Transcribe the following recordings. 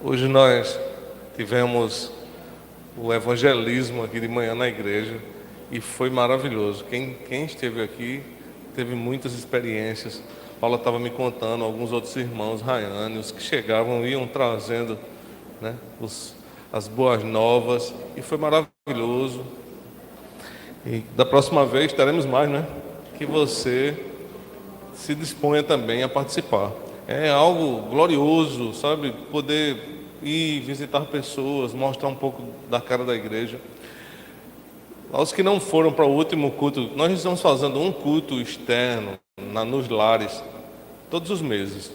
Hoje nós tivemos o evangelismo aqui de manhã na igreja e foi maravilhoso. Quem esteve aqui teve muitas experiências. Paula estava me contando, alguns outros irmãos, Rayane, os que chegavam iam trazendo, né, as boas novas e foi maravilhoso. E da próxima vez teremos mais, né? Que você se disponha também a participar. É algo glorioso, sabe? Poder ir visitar pessoas, mostrar um pouco da cara da igreja. Aos que não foram para o último culto, nós estamos fazendo um culto externo nos lares, todos os meses.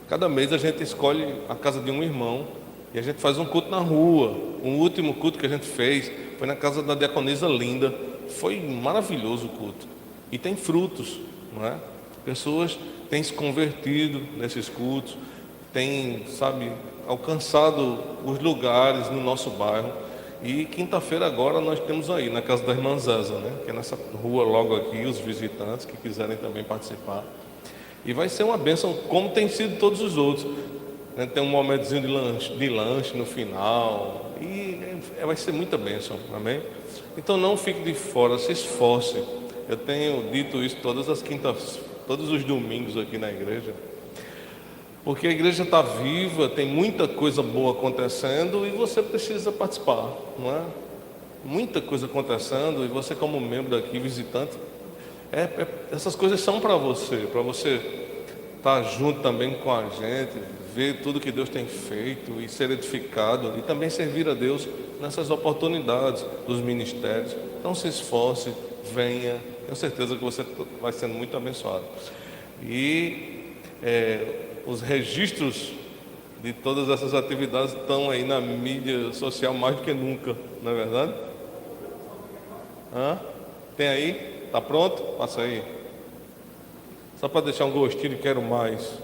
Cada mês a gente escolhe a casa de um irmão e a gente faz um culto na rua. O último culto que a gente fez foi na casa da diaconisa Linda. Foi maravilhoso o culto. E tem frutos, não é? Pessoas têm se convertido nesses cultos, têm, sabe, alcançado os lugares no nosso bairro. E quinta-feira agora nós temos aí, na casa da irmã Zaza, né? Que é nessa rua logo aqui, os visitantes que quiserem também participar. E vai ser uma bênção, como tem sido todos os outros, né? Tem um momentozinho de lanche no final. E vai ser muita bênção, amém? Então não fique de fora, se esforce. Eu tenho dito isso todas as quintas, todos os domingos aqui na igreja. Porque a igreja está viva, tem muita coisa boa acontecendo e você precisa participar, não é? Muita coisa acontecendo e você como membro daqui, visitante, essas coisas são para você estar junto também com a gente, ver tudo que Deus tem feito e ser edificado e também servir a Deus nessas oportunidades dos ministérios. Então se esforce, venha, tenho certeza que você vai sendo muito abençoado. E os registros de todas essas atividades estão aí na mídia social mais do que nunca, não é verdade? Tem aí? Tá pronto? Passa aí. Só para deixar um gostinho de quero mais.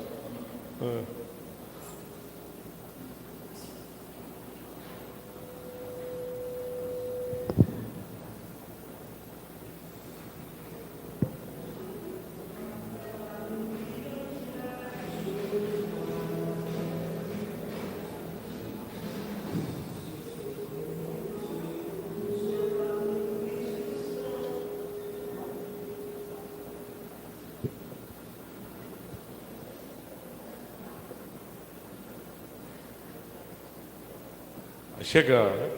Vai chegar, né?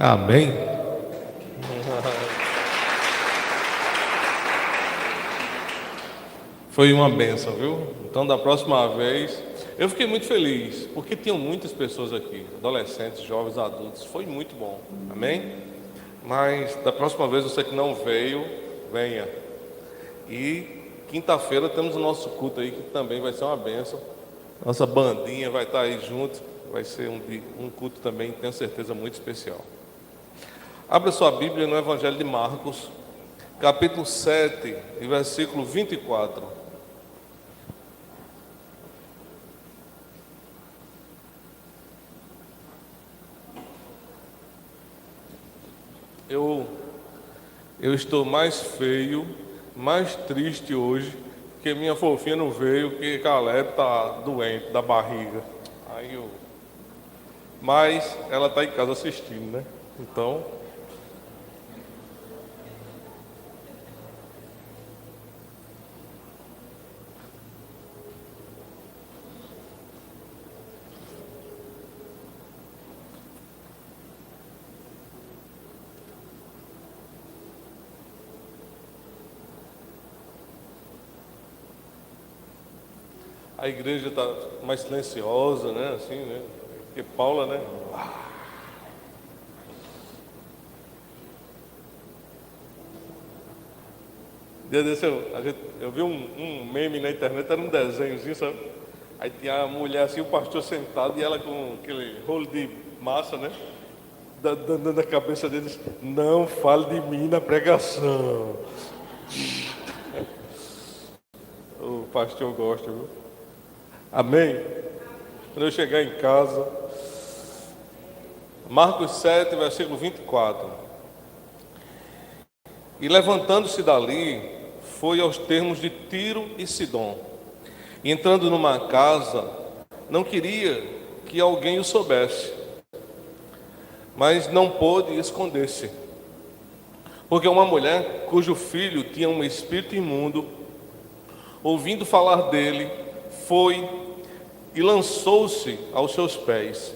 Amém. Foi uma bênção, viu? Então, da próxima vez, eu fiquei muito feliz, porque tinham muitas pessoas aqui, adolescentes, jovens, adultos. Foi muito bom, amém? Mas da próxima vez, você que não veio, venha. E quinta-feira temos o nosso culto aí, que também vai ser uma bênção. Nossa bandinha vai estar aí junto. Vai ser um culto também, tenho certeza, muito especial. Abra sua Bíblia no Evangelho de Marcos, capítulo 7, e versículo 24. Eu estou mais feio, mais triste hoje, porque minha fofinha não veio, porque Caleb está doente da barriga. Mas ela está em casa assistindo, né? Então, a igreja está mais silenciosa, né? Assim, né? Porque Paula, né? Dia desse eu vi um meme na internet, era um desenhozinho, sabe? Aí tinha a mulher assim, o pastor sentado e ela com aquele rolo de massa, né? Dando na cabeça deles, não fale de mim na pregação. O pastor gosta, viu? Amém? Quando eu chegar em casa, Marcos 7, versículo 24. E levantando-se dali, foi aos termos de Tiro e Sidom. E entrando numa casa, não queria que alguém o soubesse, mas não pôde esconder-se. Porque uma mulher cujo filho tinha um espírito imundo, ouvindo falar dele, foi e lançou-se aos seus pés.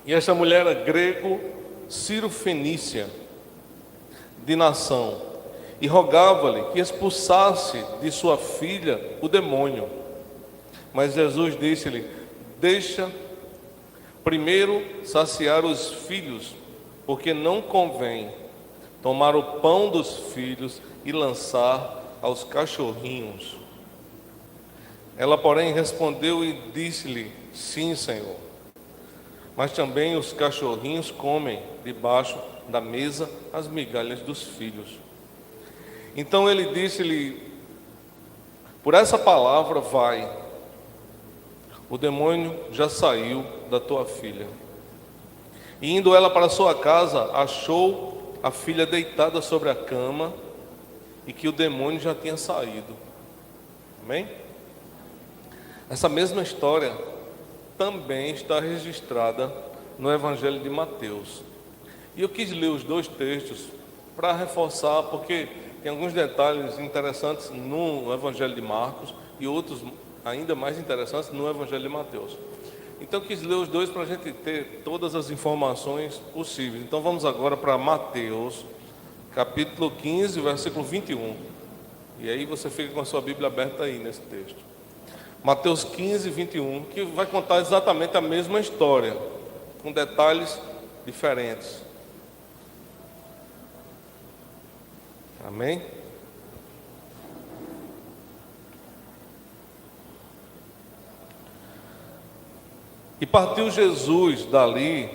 E essa mulher era grego-sírio-fenícia, de nação, e rogava-lhe que expulsasse de sua filha o demônio. Mas Jesus disse-lhe: deixa primeiro saciar os filhos, porque não convém tomar o pão dos filhos e lançar aos cachorrinhos. Ela, porém, respondeu e disse-lhe: sim, Senhor, mas também os cachorrinhos comem debaixo da mesa as migalhas dos filhos. Então ele disse-lhe: por essa palavra vai, o demônio já saiu da tua filha. E indo ela para sua casa, achou a filha deitada sobre a cama e que o demônio já tinha saído. Amém? Essa mesma história também está registrada no Evangelho de Mateus. E eu quis ler os dois textos para reforçar, porque tem alguns detalhes interessantes no Evangelho de Marcos e outros ainda mais interessantes no Evangelho de Mateus. Então eu quis ler os dois para a gente ter todas as informações possíveis. Então vamos agora para Mateus, capítulo 15, versículo 21. E aí você fica com a sua Bíblia aberta aí nesse texto. Mateus 15, 21, que vai contar exatamente a mesma história, com detalhes diferentes. Amém? E partiu Jesus dali,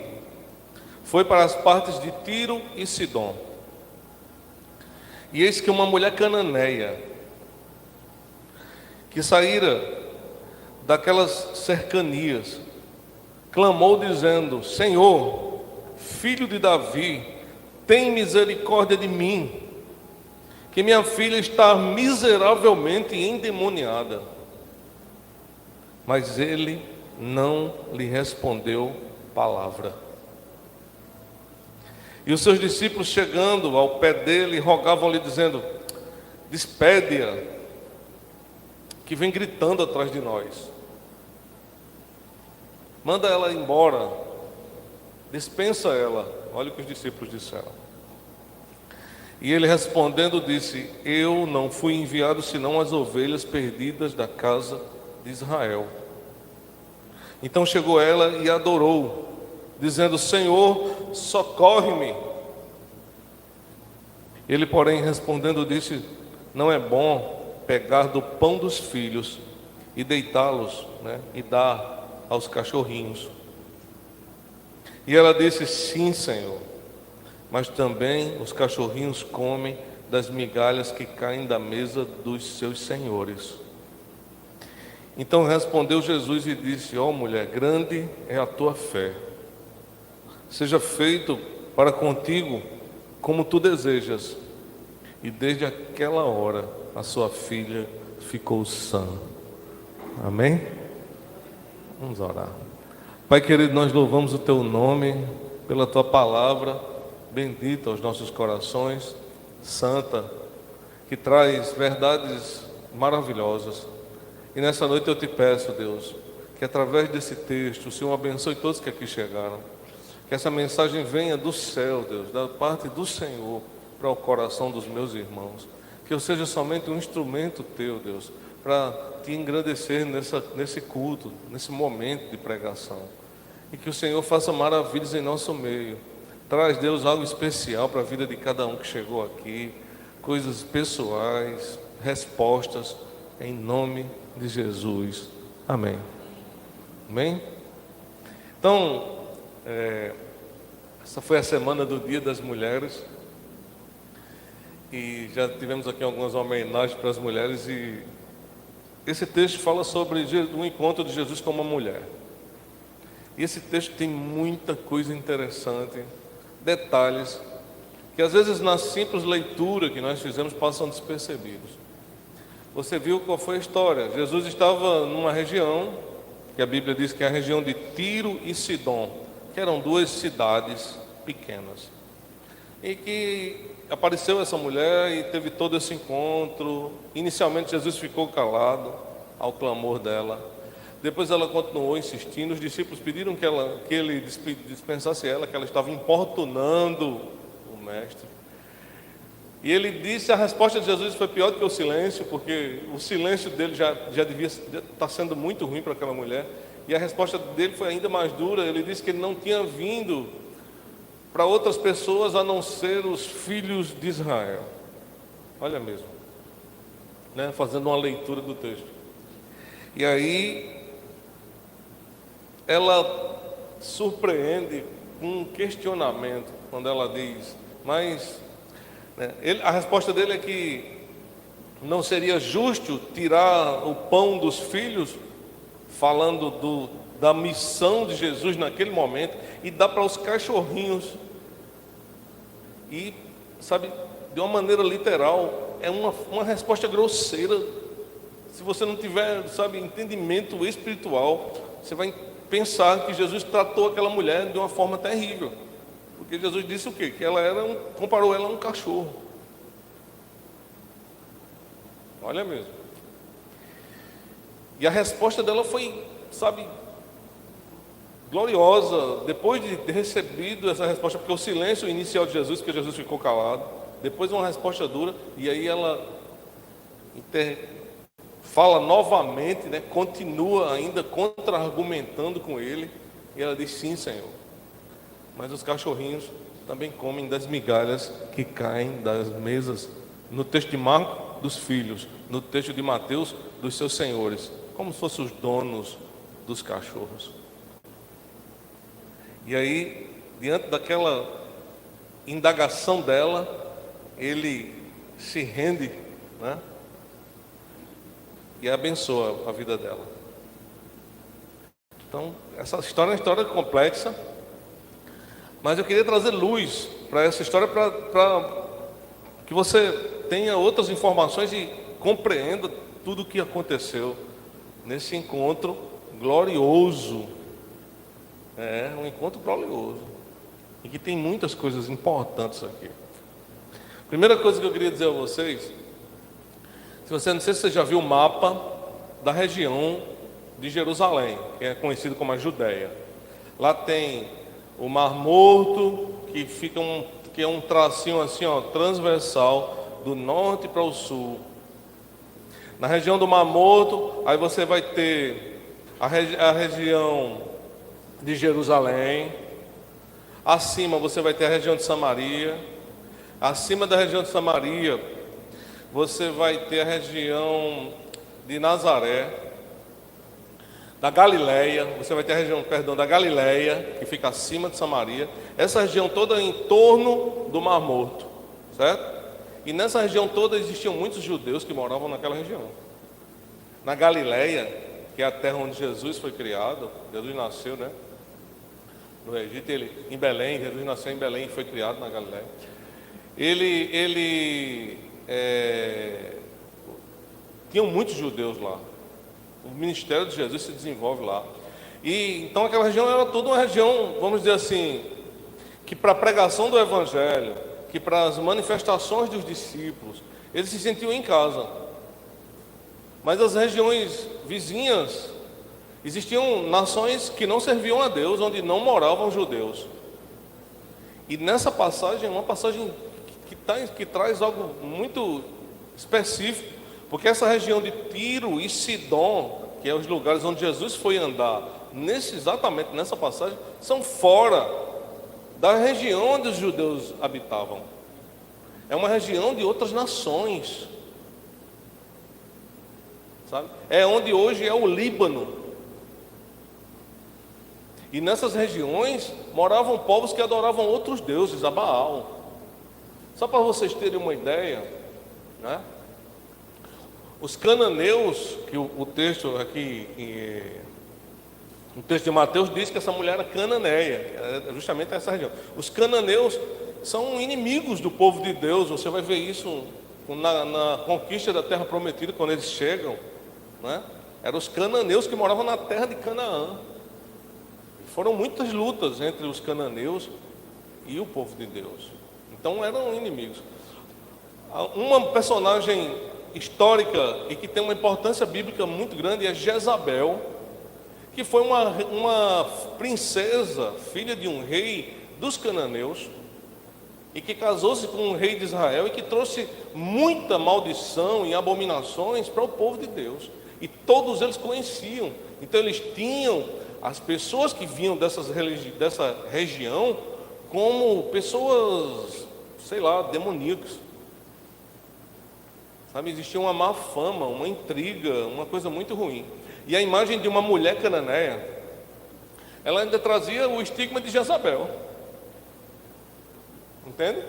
foi para as partes de Tiro e Sidom. E eis que uma mulher cananeia, que saíra daquelas cercanias, clamou dizendo: Senhor, filho de Davi, tem misericórdia de mim, que minha filha está miseravelmente endemoniada. Mas ele não lhe respondeu palavra. E os seus discípulos, chegando ao pé dele, rogavam-lhe dizendo: despede-a, que vem gritando atrás de nós. Manda ela embora, dispensa ela. Olha o que os discípulos disseram. E ele respondendo disse: eu não fui enviado senão as ovelhas perdidas da casa de Israel. Então chegou ela e adorou, dizendo: Senhor, socorre-me. Ele, porém, respondendo disse: não é bom pegar do pão dos filhos e deitá-los, né, e dar aos cachorrinhos. E ela disse: sim, Senhor, mas também os cachorrinhos comem das migalhas que caem da mesa dos seus senhores. Então respondeu Jesus e disse: ó mulher, grande é a tua fé, seja feito para contigo como tu desejas. E desde aquela hora a sua filha ficou sã. Amém? Vamos orar. Pai querido, nós louvamos o teu nome pela tua palavra bendita aos nossos corações, santa, que traz verdades maravilhosas. E nessa noite eu te peço, Deus, que através desse texto o Senhor abençoe todos que aqui chegaram, que essa mensagem venha do céu, Deus, da parte do Senhor para o coração dos meus irmãos, que eu seja somente um instrumento teu, Deus, para te engrandecer nesse culto, nesse momento de pregação, e que o Senhor faça maravilhas em nosso meio. Traz, Deus, algo especial para a vida de cada um que chegou aqui, coisas pessoais, respostas, em nome de Jesus. Amém. Amém? Então, essa foi a semana do Dia das Mulheres, e já tivemos aqui algumas homenagens para as mulheres, e esse texto fala sobre o encontro de Jesus com uma mulher. E esse texto tem muita coisa interessante, detalhes, que às vezes na simples leitura que nós fizemos passam despercebidos. Você viu qual foi a história? Jesus estava numa região, que a Bíblia diz que é a região de Tiro e Sidom, que eram duas cidades pequenas. E que apareceu essa mulher e teve todo esse encontro. Inicialmente Jesus ficou calado ao clamor dela. Depois ela continuou insistindo. Os discípulos pediram que ele dispensasse ela, que ela estava importunando o mestre. E ele disse, a resposta de Jesus foi pior do que o silêncio, porque o silêncio dele já devia estar sendo muito ruim para aquela mulher. E a resposta dele foi ainda mais dura. Ele disse que ele não tinha vindo para outras pessoas a não ser os filhos de Israel. Olha mesmo, né? Fazendo uma leitura do texto. E aí ela surpreende com um questionamento quando ela diz, mas a resposta dele é que não seria justo tirar o pão dos filhos, falando da missão de Jesus naquele momento, e dar para os cachorrinhos. E, sabe, de uma maneira literal, é uma resposta grosseira. Se você não tiver, sabe, entendimento espiritual, você vai pensar que Jesus tratou aquela mulher de uma forma terrível. Porque Jesus disse o quê? Que ela comparou ela a um cachorro. Olha mesmo. E a resposta dela foi, sabe, gloriosa. Depois de ter recebido essa resposta, porque o silêncio inicial de Jesus, porque Jesus ficou calado, depois uma resposta dura, e aí ela fala novamente, né, continua ainda contra-argumentando com ele, e ela diz, sim, Senhor, mas os cachorrinhos também comem das migalhas que caem das mesas. No texto de Marcos, dos filhos. No texto de Mateus, dos seus senhores. Como se fossem os donos dos cachorros. E aí, diante daquela indagação dela, ele se rende, né? E abençoa a vida dela. Então, essa história é uma história complexa, mas eu queria trazer luz para essa história, para que você tenha outras informações e compreenda tudo o que aconteceu nesse encontro glorioso. É um encontro glorioso, e que tem muitas coisas importantes aqui. Primeira coisa que eu queria dizer a vocês, não sei se você já viu o mapa da região de Jerusalém, que é conhecido como a Judéia. Lá tem o Mar Morto, que é um tracinho assim, ó, transversal do norte para o sul. Na região do Mar Morto, aí você vai ter a região de Jerusalém. Acima você vai ter a região de Samaria. Acima da região de Samaria você vai ter a região de Nazaré, da Galileia, você vai ter a região, perdão, da Galileia, que fica acima de Samaria, essa região toda em torno do Mar Morto, certo? E nessa região toda existiam muitos judeus que moravam naquela região. Na Galileia, que é a terra onde Jesus foi criado, Jesus nasceu, né? No Egito, em Belém, Jesus nasceu em Belém e foi criado na Galileia. Tinham muitos judeus lá. O ministério de Jesus se desenvolve lá. E então aquela região era toda uma região, vamos dizer assim, que para a pregação do Evangelho, que para as manifestações dos discípulos, eles se sentiam em casa. Mas as regiões vizinhas, existiam nações que não serviam a Deus, onde não moravam judeus. E nessa passagem, uma passagem que traz algo muito específico, porque essa região de Tiro e Sidom, que é os lugares onde Jesus foi andar, exatamente nessa passagem, são fora da região onde os judeus habitavam. É uma região de outras nações, sabe? É onde hoje é o Líbano. E nessas regiões moravam povos que adoravam outros deuses, a Baal. Só para vocês terem uma ideia, né? Os cananeus, que o texto aqui, no texto de Mateus diz que essa mulher era cananeia, é justamente essa região. Os cananeus são inimigos do povo de Deus. Você vai ver isso na conquista da terra prometida, quando eles chegam, né? Eram os cananeus que moravam na terra de Canaã. Foram muitas lutas entre os cananeus e o povo de Deus. Então eram inimigos. Uma personagem histórica e que tem uma importância bíblica muito grande é Jezabel, que foi uma princesa, filha de um rei dos cananeus, e que casou-se com um rei de Israel e que trouxe muita maldição e abominações para o povo de Deus. E todos eles conheciam. Então eles tinham as pessoas que vinham dessa região como pessoas, sei lá, demoníacas. Sabe, existia uma má fama, uma intriga, uma coisa muito ruim. E a imagem de uma mulher cananeia, ela ainda trazia o estigma de Jezabel. Entende?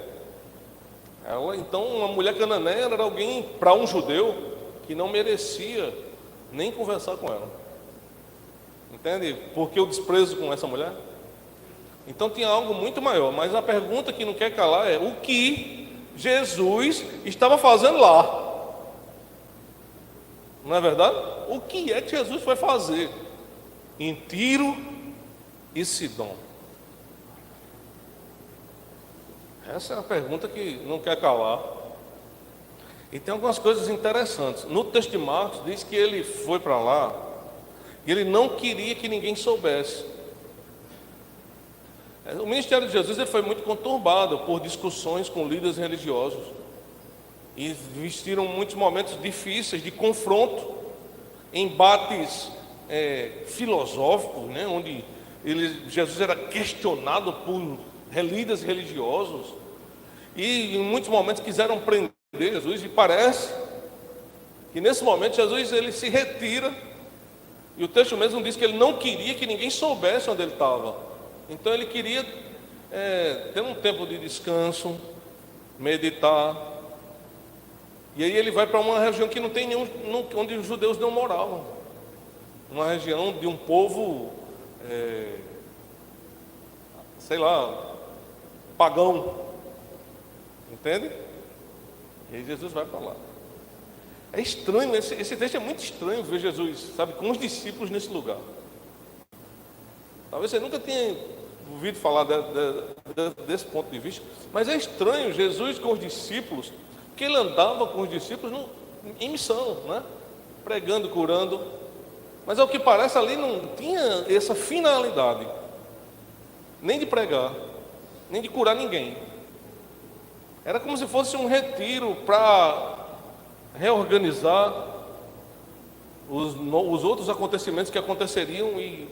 Então, uma mulher cananeia era alguém, para um judeu, que não merecia nem conversar com ela. Entende? Por que o desprezo com essa mulher? Então tinha algo muito maior. Mas a pergunta que não quer calar é: o que Jesus estava fazendo lá? Não é verdade? O que é que Jesus foi fazer em Tiro e Sidom? Essa é a pergunta que não quer calar. E tem algumas coisas interessantes. No texto de Marcos diz que ele foi para lá e ele não queria que ninguém soubesse. O ministério de Jesus ele foi muito conturbado por discussões com líderes religiosos. E existiram muitos momentos difíceis de confronto, embates filosóficos, né, onde Jesus era questionado por líderes religiosos, e em muitos momentos quiseram prender Jesus, e parece que nesse momento Jesus ele se retira, e o texto mesmo diz que ele não queria que ninguém soubesse onde ele estava. Então ele queria ter um tempo de descanso, meditar. E aí ele vai para uma região que não tem nenhum, onde os judeus não moravam. Uma região de um povo, sei lá, pagão. Entende? E aí Jesus vai para lá. É estranho, esse texto é muito estranho ver Jesus, sabe, com os discípulos nesse lugar. Talvez você nunca tenha ouvido falar desse ponto de vista, mas é estranho Jesus com os discípulos, porque ele andava com os discípulos em missão, né? Pregando, curando, mas ao que parece ali não tinha essa finalidade, nem de pregar, nem de curar ninguém. Era como se fosse um retiro para reorganizar os outros acontecimentos que aconteceriam e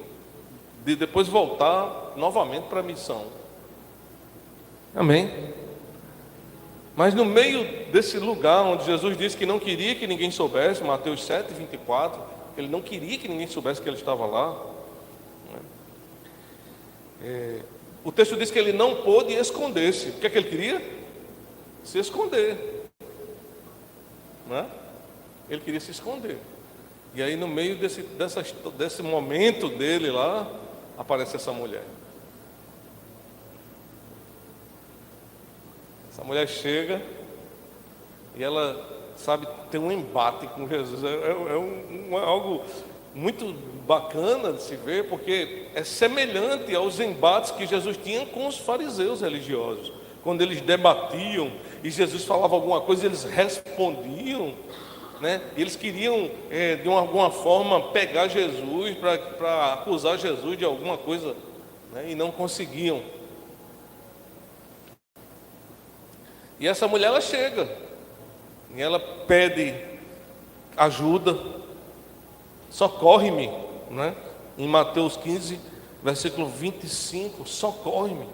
depois voltar novamente para a missão. Amém? Mas no meio desse lugar onde Jesus disse que não queria que ninguém soubesse, Mateus 7:24, ele não queria que ninguém soubesse que ele estava lá, o texto diz que ele não pôde esconder-se. O que é que ele queria? Se esconder, né? Ele queria se esconder. E aí no meio desse momento dele lá, aparece essa mulher. Essa mulher chega e ela, sabe, tem um embate com Jesus. É algo muito bacana de se ver, porque é semelhante aos embates que Jesus tinha com os fariseus religiosos. Quando eles debatiam e Jesus falava alguma coisa, eles respondiam, né? Eles queriam, de alguma forma, pegar Jesus para acusar Jesus de alguma coisa, né? E não conseguiam. E essa mulher, ela chega e ela pede ajuda, socorre-me, né? Em Mateus 15, versículo 25, socorre-me,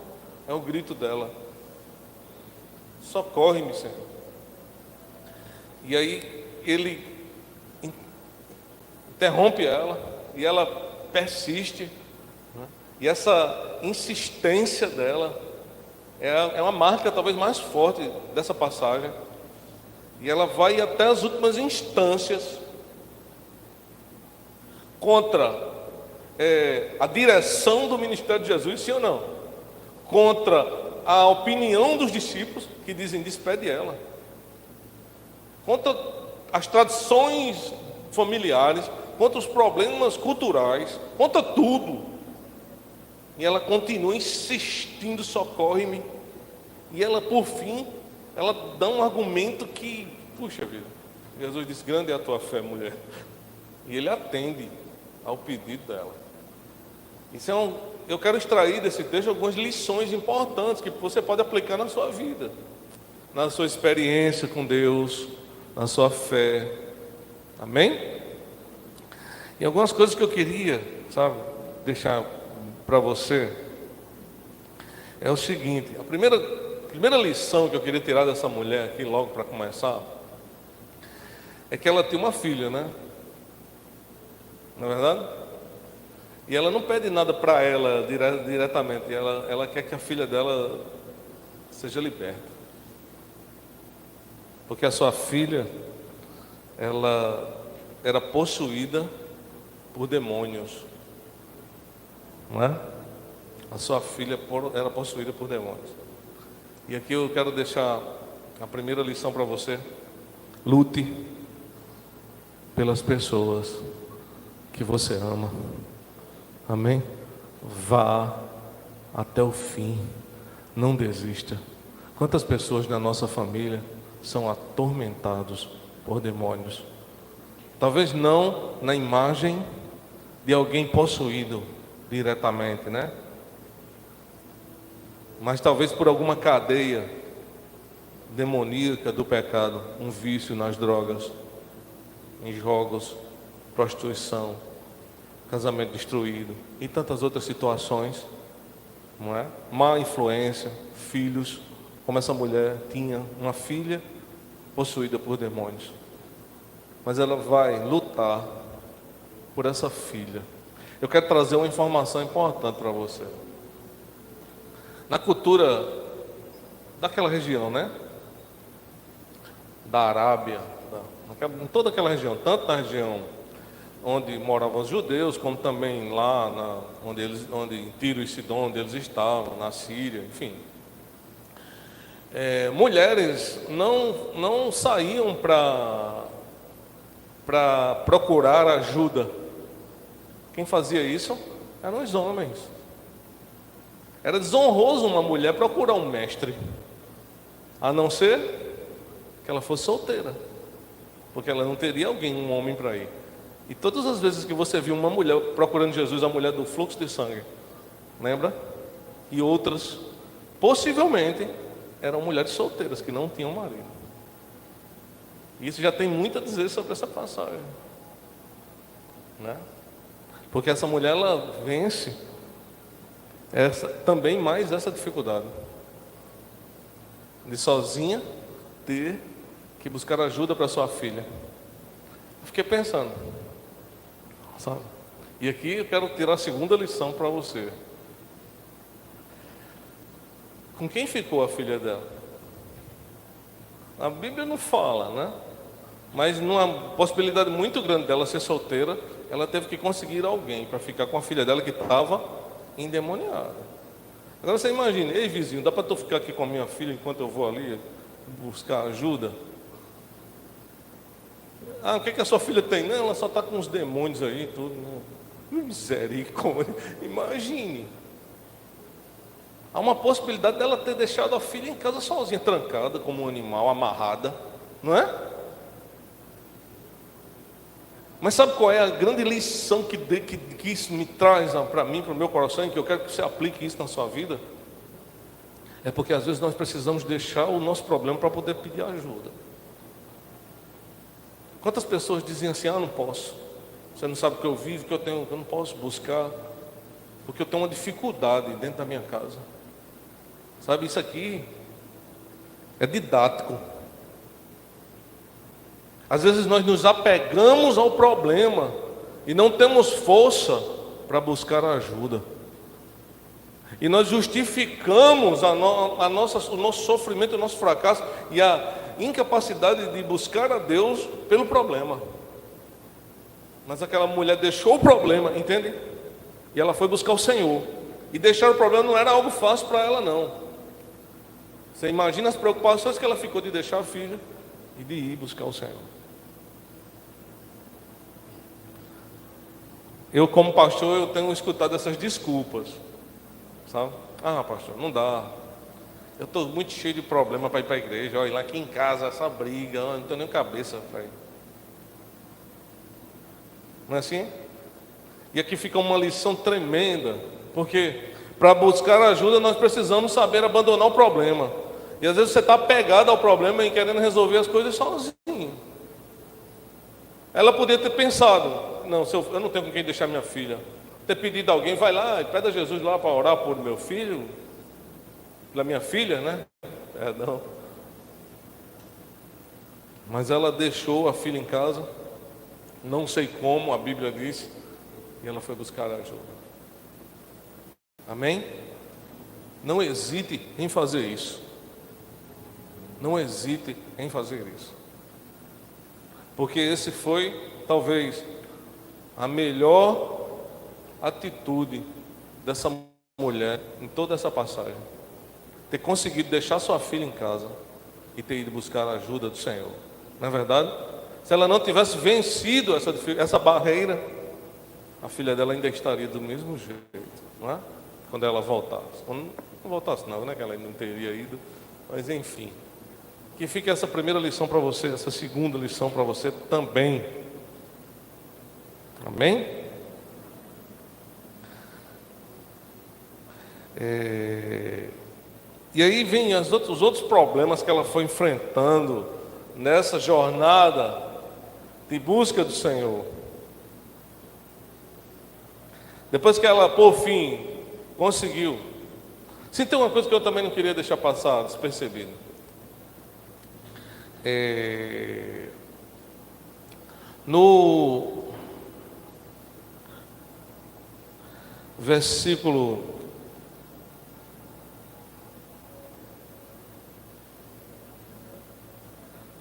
é o grito dela, socorre-me, Senhor. E aí ele interrompe ela e ela persiste, né? E essa insistência dela é uma marca talvez mais forte dessa passagem. E ela vai até as últimas instâncias contra a direção do ministério de Jesus, sim ou não? Contra a opinião dos discípulos que dizem despede ela, contra as tradições familiares, contra os problemas culturais, contra tudo. E ela continua insistindo, socorre-me. E ela, por fim, ela dá um argumento que, puxa vida, Jesus disse, grande é a tua fé, mulher. E ele atende ao pedido dela. Isso eu quero extrair desse texto algumas lições importantes que você pode aplicar na sua vida, na sua experiência com Deus, na sua fé. Amém? E algumas coisas que eu queria, sabe, deixar para você é o seguinte: a primeira lição que eu queria tirar dessa mulher aqui, logo para começar, é que ela tem uma filha, né? Não é verdade? E ela não pede nada para ela diretamente, ela quer que a filha dela seja liberta, porque a sua filha, ela era possuída por demônios, não é? A sua filha era possuída por demônios. E aqui eu quero deixar a primeira lição para você: lute pelas pessoas que você ama. Amém? Vá até o fim, não desista. Quantas pessoas na nossa família são atormentados por demônios? Talvez não na imagem de alguém possuído diretamente, né? Mas talvez por alguma cadeia demoníaca do pecado, um vício nas drogas, em jogos, prostituição, casamento destruído e tantas outras situações, não é? Má influência, filhos, como essa mulher tinha uma filha possuída por demônios. Mas ela vai lutar por essa filha. Eu quero trazer uma informação importante para você. Na cultura daquela região, né? Da Arábia, em toda aquela região, tanto na região onde moravam os judeus, como também lá onde em Tiro e Sidom, onde eles estavam, na Síria, enfim. Mulheres não saíam para procurar ajuda. Quem fazia isso eram os homens. Era desonroso uma mulher procurar um mestre, a não ser que ela fosse solteira, porque ela não teria um homem para ir. E todas as vezes que você viu uma mulher procurando Jesus, a mulher do fluxo de sangue, lembra? E outras, possivelmente, eram mulheres solteiras que não tinham marido. Isso já tem muito a dizer sobre essa passagem, né? Porque essa mulher, ela vence também mais essa dificuldade de sozinha ter que buscar ajuda para sua filha? Eu fiquei pensando, sabe? E aqui eu quero tirar a segunda lição para você. Com quem ficou a filha dela? A Bíblia não fala, né? Mas numa possibilidade muito grande dela ser solteira, ela teve que conseguir alguém para ficar com a filha dela que estava endemoniada. Agora você imagina, ei vizinho, dá para tu ficar aqui com a minha filha enquanto eu vou ali buscar ajuda? Ah, o que a sua filha tem? Não, ela só está com os demônios aí e tudo. Não. Misericórdia, imagine. Há uma possibilidade dela ter deixado a filha em casa sozinha, trancada como um animal, amarrada, não é? Mas sabe qual é a grande lição que isso me traz para mim, para o meu coração, e que eu quero que você aplique isso na sua vida? É porque às vezes nós precisamos deixar o nosso problema para poder pedir ajuda. Quantas pessoas dizem assim, não posso, você não sabe o que eu vivo, que eu não posso buscar, porque eu tenho uma dificuldade dentro da minha casa. Sabe, isso aqui é didático. Às vezes nós nos apegamos ao problema e não temos força para buscar ajuda. E nós justificamos o nosso sofrimento, o nosso fracasso e a incapacidade de buscar a Deus pelo problema. Mas aquela mulher deixou o problema, entende? E ela foi buscar o Senhor. E deixar o problema não era algo fácil para ela, não. Você imagina as preocupações que ela ficou de deixar a filha e de ir buscar o Senhor. Eu, como pastor, eu tenho escutado essas desculpas, sabe? Pastor, não dá. Eu estou muito cheio de problema para ir para a igreja. Olha lá aqui em casa, essa briga, não tenho nem cabeça, pai. Não é assim? E aqui fica uma lição tremenda, porque para buscar ajuda nós precisamos saber abandonar o problema. E às vezes você está apegado ao problema e querendo resolver as coisas sozinho. Ela podia ter pensado, não, eu não tenho com quem deixar minha filha. Ter pedido a alguém, vai lá e pede a Jesus lá para orar por meu filho, pela minha filha, né? Perdão. Mas ela deixou a filha em casa, não sei como, a Bíblia diz, e ela foi buscar ajuda. Amém? Não hesite em fazer isso. Não hesite em fazer isso. Porque esse foi, talvez, a melhor atitude dessa mulher em toda essa passagem. Ter conseguido deixar sua filha em casa e ter ido buscar a ajuda do Senhor. Não é verdade? Se ela não tivesse vencido essa barreira, a filha dela ainda estaria do mesmo jeito, não é? Quando ela voltasse. Quando não voltasse não, né? Que ela ainda não teria ido. Mas enfim. Que fique essa primeira lição para você, essa segunda lição para você também. Amém? E aí vem os outros problemas que ela foi enfrentando nessa jornada de busca do Senhor. Depois que ela, por fim, conseguiu. Se tem uma coisa que eu também não queria deixar passar despercebido. No versículo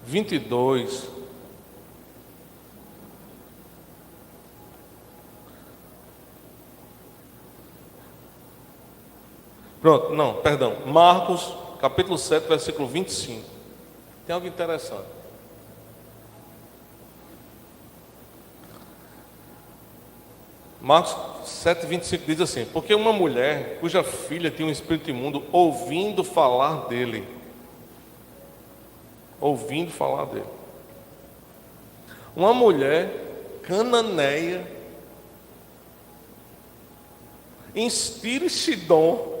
22, pronto, não, perdão, Marcos, capítulo 7, versículo 25. Tem algo interessante. Marcos 7, 25 diz assim: porque uma mulher cuja filha tinha um espírito imundo, ouvindo falar dele, uma mulher cananeia em Tiro e Sidom,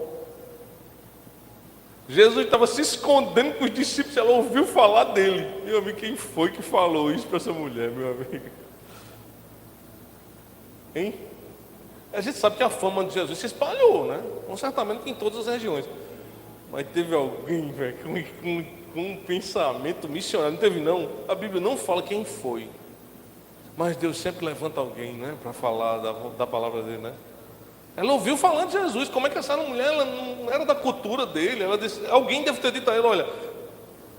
Jesus estava se escondendo com os discípulos, ela ouviu falar dele. Meu amigo, quem foi que falou isso para essa mulher, meu amigo? Hein? A gente sabe que a fama de Jesus se espalhou, né? Certamente em todas as regiões. Mas teve alguém, velho, com com um pensamento missionário. Não teve não. A Bíblia não fala quem foi. Mas Deus sempre levanta alguém, né? Para falar da palavra dele, né? Ela ouviu falando de Jesus. Como é que essa mulher, ela não era da cultura dele. Ela disse, alguém deve ter dito a ela, olha,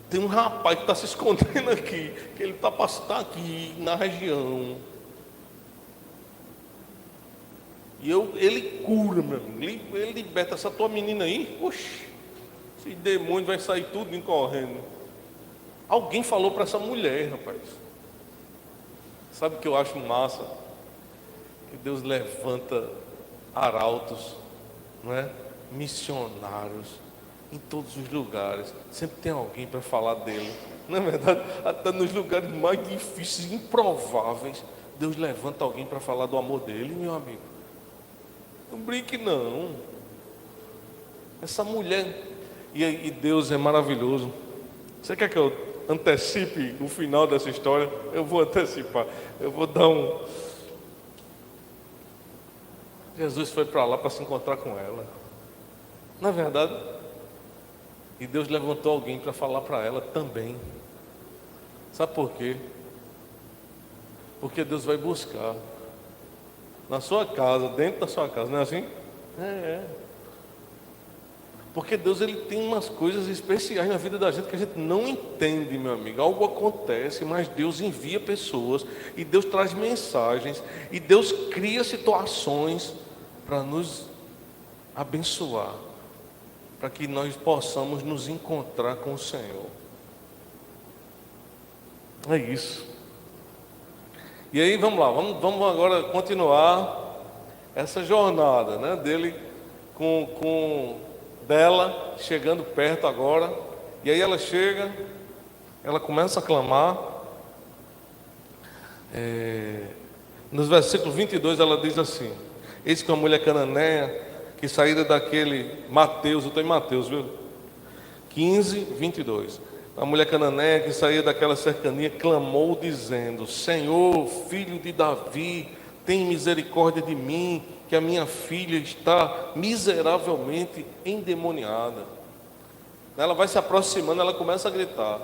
tem um rapaz que está se escondendo aqui, que ele está aqui na região. E ele cura, meu amigo. Ele liberta essa tua menina aí. Oxi, esse demônio vai sair tudo correndo. Alguém falou para essa mulher, rapaz. Sabe o que eu acho massa? Que Deus levanta arautos, não é? Missionários em todos os lugares. Sempre tem alguém para falar dele. Na verdade, até nos lugares mais difíceis, improváveis, Deus levanta alguém para falar do amor dele, meu amigo. Não brinque não. Essa mulher. E Deus é maravilhoso. Você quer que eu antecipe o final dessa história? Eu vou antecipar. Eu vou dar um. Jesus foi para lá para se encontrar com ela. Na verdade. E Deus levantou alguém para falar para ela também. Sabe por quê? Porque Deus vai buscar na sua casa, dentro da sua casa, não é assim? É. Porque Deus, ele tem umas coisas especiais na vida da gente que a gente não entende, meu amigo. Algo acontece, mas Deus envia pessoas, e Deus traz mensagens, e Deus cria situações para nos abençoar, para que nós possamos nos encontrar com o Senhor. É isso. E aí vamos lá, vamos agora continuar essa jornada, né, dele dela chegando perto agora. E aí ela chega, ela começa a clamar. Nos versículos 22 ela diz assim: eis que uma mulher cananeia que saída daquele Mateus, eu estou em Mateus, viu? 15, 22. A mulher cananeia que saía daquela cercania clamou dizendo: Senhor, filho de Davi, tem misericórdia de mim, que a minha filha está miseravelmente endemoniada. Ela vai se aproximando, ela começa a gritar.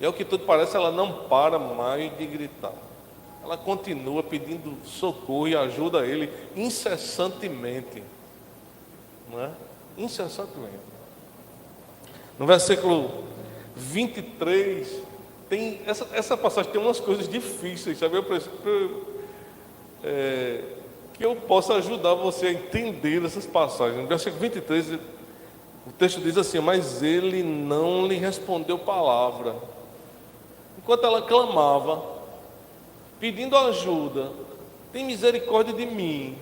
E ao que tudo parece, ela não para mais de gritar. Ela continua pedindo socorro e ajuda a ele incessantemente. Não é? Incessantemente. No versículo 23, tem essa passagem tem umas coisas difíceis, sabe? Que eu possa ajudar você a entender essas passagens. No versículo 23, o texto diz assim: mas ele não lhe respondeu palavra. Enquanto ela clamava, pedindo ajuda, tem misericórdia de mim,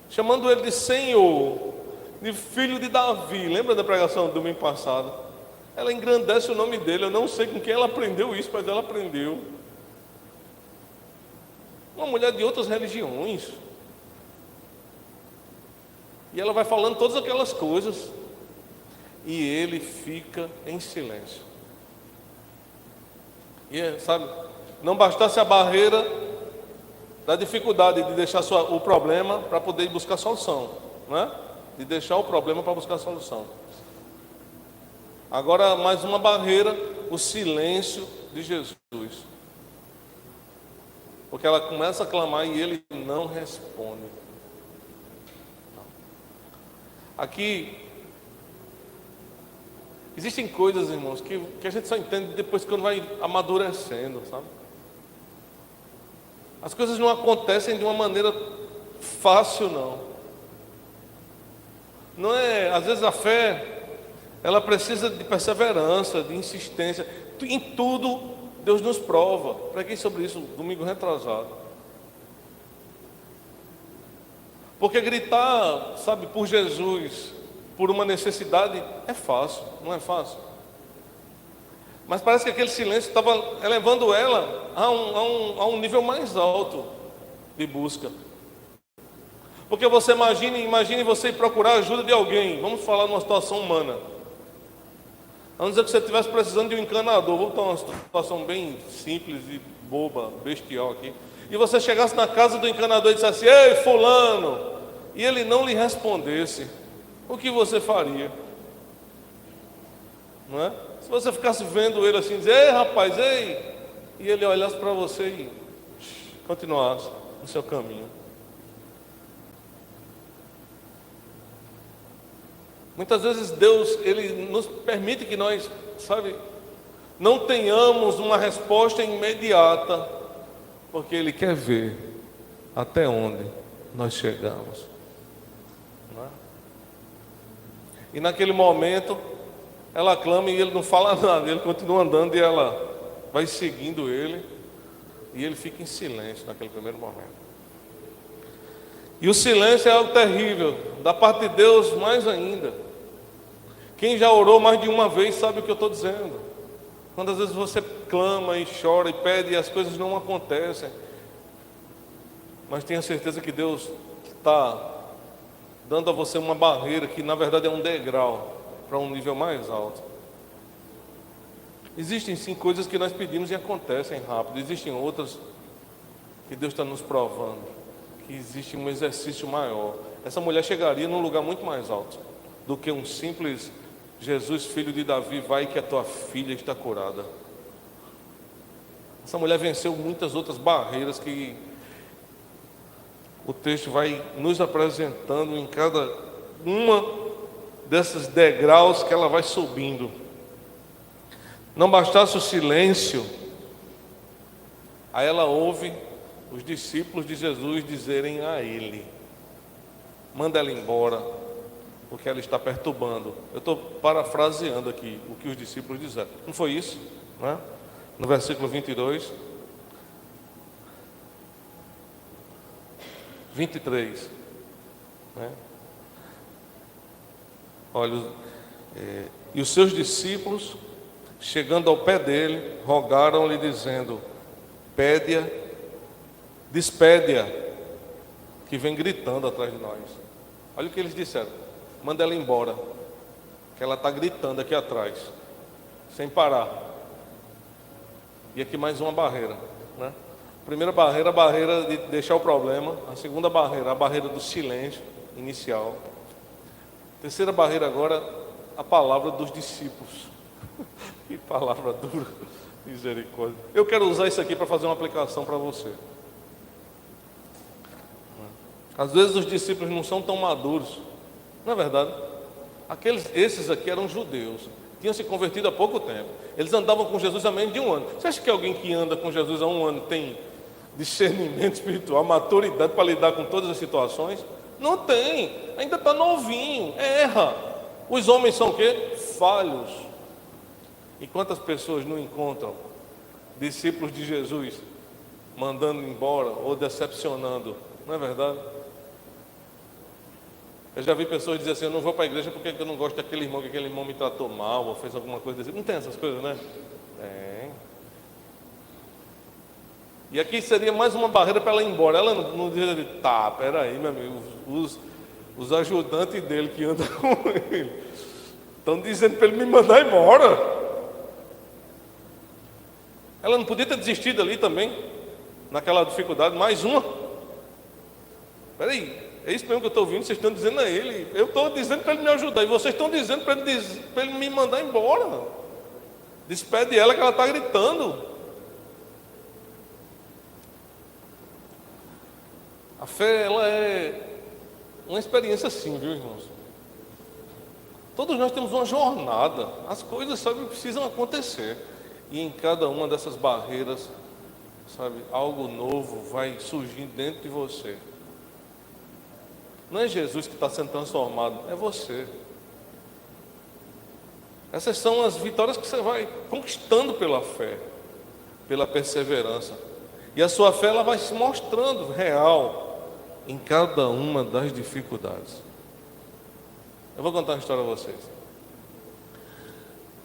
chamando ele de Senhor, de filho de Davi. Lembra da pregação do domingo passado? Ela engrandece o nome dele. Eu não sei com quem ela aprendeu isso, mas ela aprendeu. Uma mulher de outras religiões. E ela vai falando todas aquelas coisas, e ele fica em silêncio. E sabe, não bastasse a barreira da dificuldade de deixar o problema para poder buscar solução, não é? De deixar o problema para buscar solução. Agora mais uma barreira, o silêncio de Jesus. Porque ela começa a clamar e ele não responde. Aqui existem coisas, irmãos, que a gente só entende depois quando vai amadurecendo, sabe? As coisas não acontecem de uma maneira fácil, não. Não é, às vezes a fé, ela precisa de perseverança, de insistência. Em tudo Deus nos prova. Preguei sobre isso domingo retrasado. Porque gritar, sabe, por Jesus, por uma necessidade, é fácil, não é fácil? Mas parece que aquele silêncio estava elevando ela a um nível mais alto de busca. Porque você imagine você ir procurar a ajuda de alguém. Vamos falar numa situação humana. Vamos dizer que você estivesse precisando de um encanador. Vou botar uma situação bem simples e boba, bestial aqui. E você chegasse na casa do encanador e dissesse: ei, fulano, e ele não lhe respondesse, o que você faria? Não é? Se você ficasse vendo ele assim, dizer, ei rapaz, ei, e ele olhasse para você e continuasse no seu caminho. Muitas vezes Deus, Ele nos permite que nós, não tenhamos uma resposta imediata, porque Ele quer ver até onde nós chegamos. Não é? E naquele momento, ela clama e ele não fala nada, ele continua andando e ela vai seguindo ele, e ele fica em silêncio naquele primeiro momento. E o silêncio é algo terrível, da parte de Deus mais ainda. Quem já orou mais de uma vez sabe o que eu estou dizendo. Quando às vezes você clama e chora e pede e as coisas não acontecem, mas tenha certeza que Deus está dando a você uma barreira que na verdade é um degrau para um nível mais alto. Existem sim coisas que nós pedimos e acontecem rápido. Existem outras que Deus está nos provando que existe um exercício maior. Essa mulher chegaria num lugar muito mais alto do que um simples Jesus, filho de Davi, vai que a tua filha está curada. Essa mulher venceu muitas outras barreiras que o texto vai nos apresentando em cada uma desses degraus que ela vai subindo. Não bastasse o silêncio, aí ela ouve os discípulos de Jesus dizerem a ele: manda ela embora, porque ela está perturbando. Eu estou parafraseando aqui o que os discípulos disseram. Não foi isso? Não é? No versículo 22, 23. Né? Olha, e os seus discípulos, chegando ao pé dele, rogaram-lhe dizendo: pede-a, despede-a, que vem gritando atrás de nós. Olha o que eles disseram: manda ela embora, que ela está gritando aqui atrás, sem parar. E aqui mais uma barreira, né? A primeira barreira, a barreira de deixar o problema. A segunda barreira, a barreira do silêncio inicial. A terceira barreira agora, a palavra dos discípulos. Que palavra dura, misericórdia. Eu quero usar isso aqui para fazer uma aplicação para você. Às vezes os discípulos não são tão maduros. Não é verdade? Esses aqui eram judeus, tinham se convertido há pouco tempo. Eles andavam com Jesus há menos de um ano. Você acha que alguém que anda com Jesus há um ano tem discernimento espiritual, maturidade para lidar com todas as situações? Não tem, ainda está novinho, erra. Os homens são o quê? Falhos. E quantas pessoas não encontram discípulos de Jesus mandando embora ou decepcionando? Não é verdade? Eu já vi pessoas dizer assim: eu não vou para a igreja porque eu não gosto daquele irmão, que aquele irmão me tratou mal ou fez alguma coisa assim. Não tem essas coisas, né? Tem. E aqui seria mais uma barreira para ela ir embora. Ela não diz: tá, peraí, meu amigo, os ajudantes dele que andam com ele estão dizendo para ele me mandar embora. Ela não podia ter desistido ali também, naquela dificuldade. Mais uma. Peraí, é isso mesmo que eu estou ouvindo, vocês estão dizendo a ele. Eu estou dizendo para ele me ajudar, e vocês estão dizendo para ele me mandar embora. Despede ela, que ela está gritando. A fé, ela é uma experiência assim, viu, irmãos? Todos nós temos uma jornada. As coisas, precisam acontecer. E em cada uma dessas barreiras, algo novo vai surgindo dentro de você. Não é Jesus que está sendo transformado, é você. Essas são as vitórias que você vai conquistando pela fé, pela perseverança. E a sua fé, ela vai se mostrando real em cada uma das dificuldades. Eu vou contar uma história a vocês.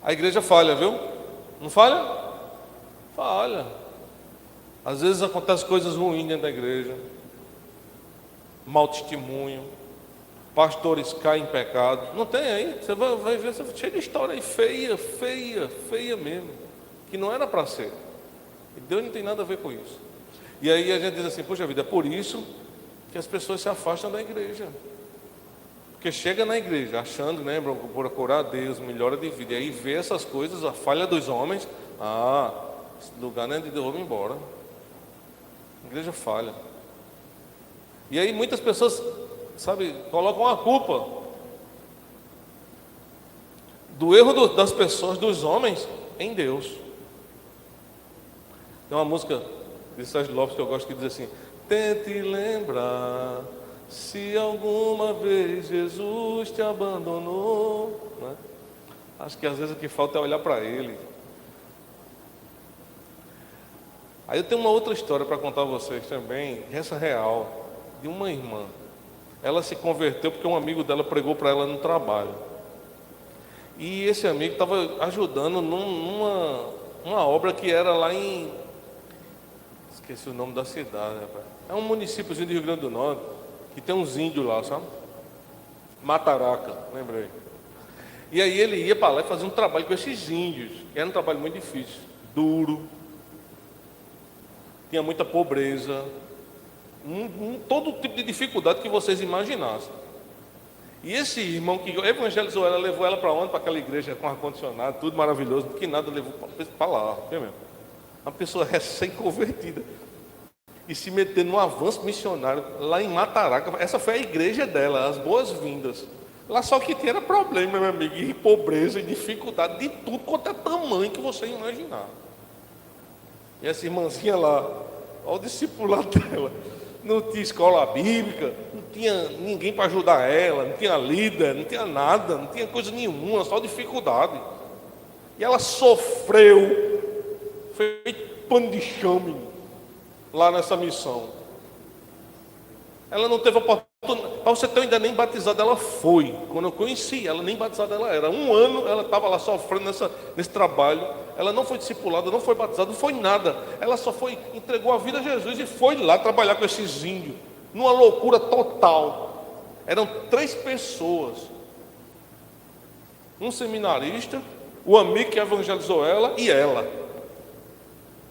A igreja falha, viu? Não falha? Falha. Às vezes acontecem coisas ruins dentro da igreja. Mau testemunho, pastores caem em pecado. Não tem aí? Você vai ver, cheio de história aí, feia mesmo, que não era para ser. E Deus não tem nada a ver com isso. E aí a gente diz assim: poxa vida, é por isso que as pessoas se afastam da igreja, porque Porque chega na igreja achando, né, procurar Deus, melhora de vida, e aí vê essas coisas, a falha dos homens. Esse lugar não é de Deus, vamos embora. A igreja falha. E aí muitas pessoas, sabe, colocam a culpa do erro das pessoas, dos homens, em Deus. Tem uma música de Sérgio Lopes que eu gosto, que diz assim: tente lembrar se alguma vez Jesus te abandonou, né? Acho que às vezes o que falta é olhar para Ele. Aí eu tenho uma outra história para contar a vocês também, essa real, de uma irmã. Ela se converteu porque um amigo dela pregou para ela no trabalho. E esse amigo estava ajudando numa obra que era lá em... Esqueci o nome da cidade, rapaz. É um municípiozinho do Rio Grande do Norte, que tem uns índios lá, sabe? Mataraca, lembrei. E aí ele ia para lá e fazia um trabalho com esses índios, que era um trabalho muito difícil, duro, tinha muita pobreza, todo tipo de dificuldade que vocês imaginassem. E esse irmão que evangelizou ela, levou ela para onde? Para aquela igreja com ar-condicionado, tudo maravilhoso, que nada levou para lá, viu mesmo? Uma pessoa recém-convertida e se metendo num avanço missionário lá em Mataraca. Essa foi a igreja dela, as boas-vindas. Lá só que tinha problema, meu amigo, e pobreza e dificuldade de tudo quanto é tamanho que você imaginar. E essa irmãzinha lá, olha o discipulado dela, não tinha escola bíblica, não tinha ninguém para ajudar ela, não tinha líder, não tinha nada, não tinha coisa nenhuma, só dificuldade. E ela sofreu, feito pano de chão lá nessa missão. Ela não teve oportunidade, para você ter ainda nem batizada ela foi. Quando eu conheci ela, nem batizada ela era. 1 ano ela estava lá sofrendo nesse trabalho. Ela não foi discipulada, não foi batizada, não foi nada. Ela só entregou a vida a Jesus e foi lá trabalhar com esses índios, numa loucura total. Eram 3 pessoas: um seminarista, o amigo que evangelizou ela e ela,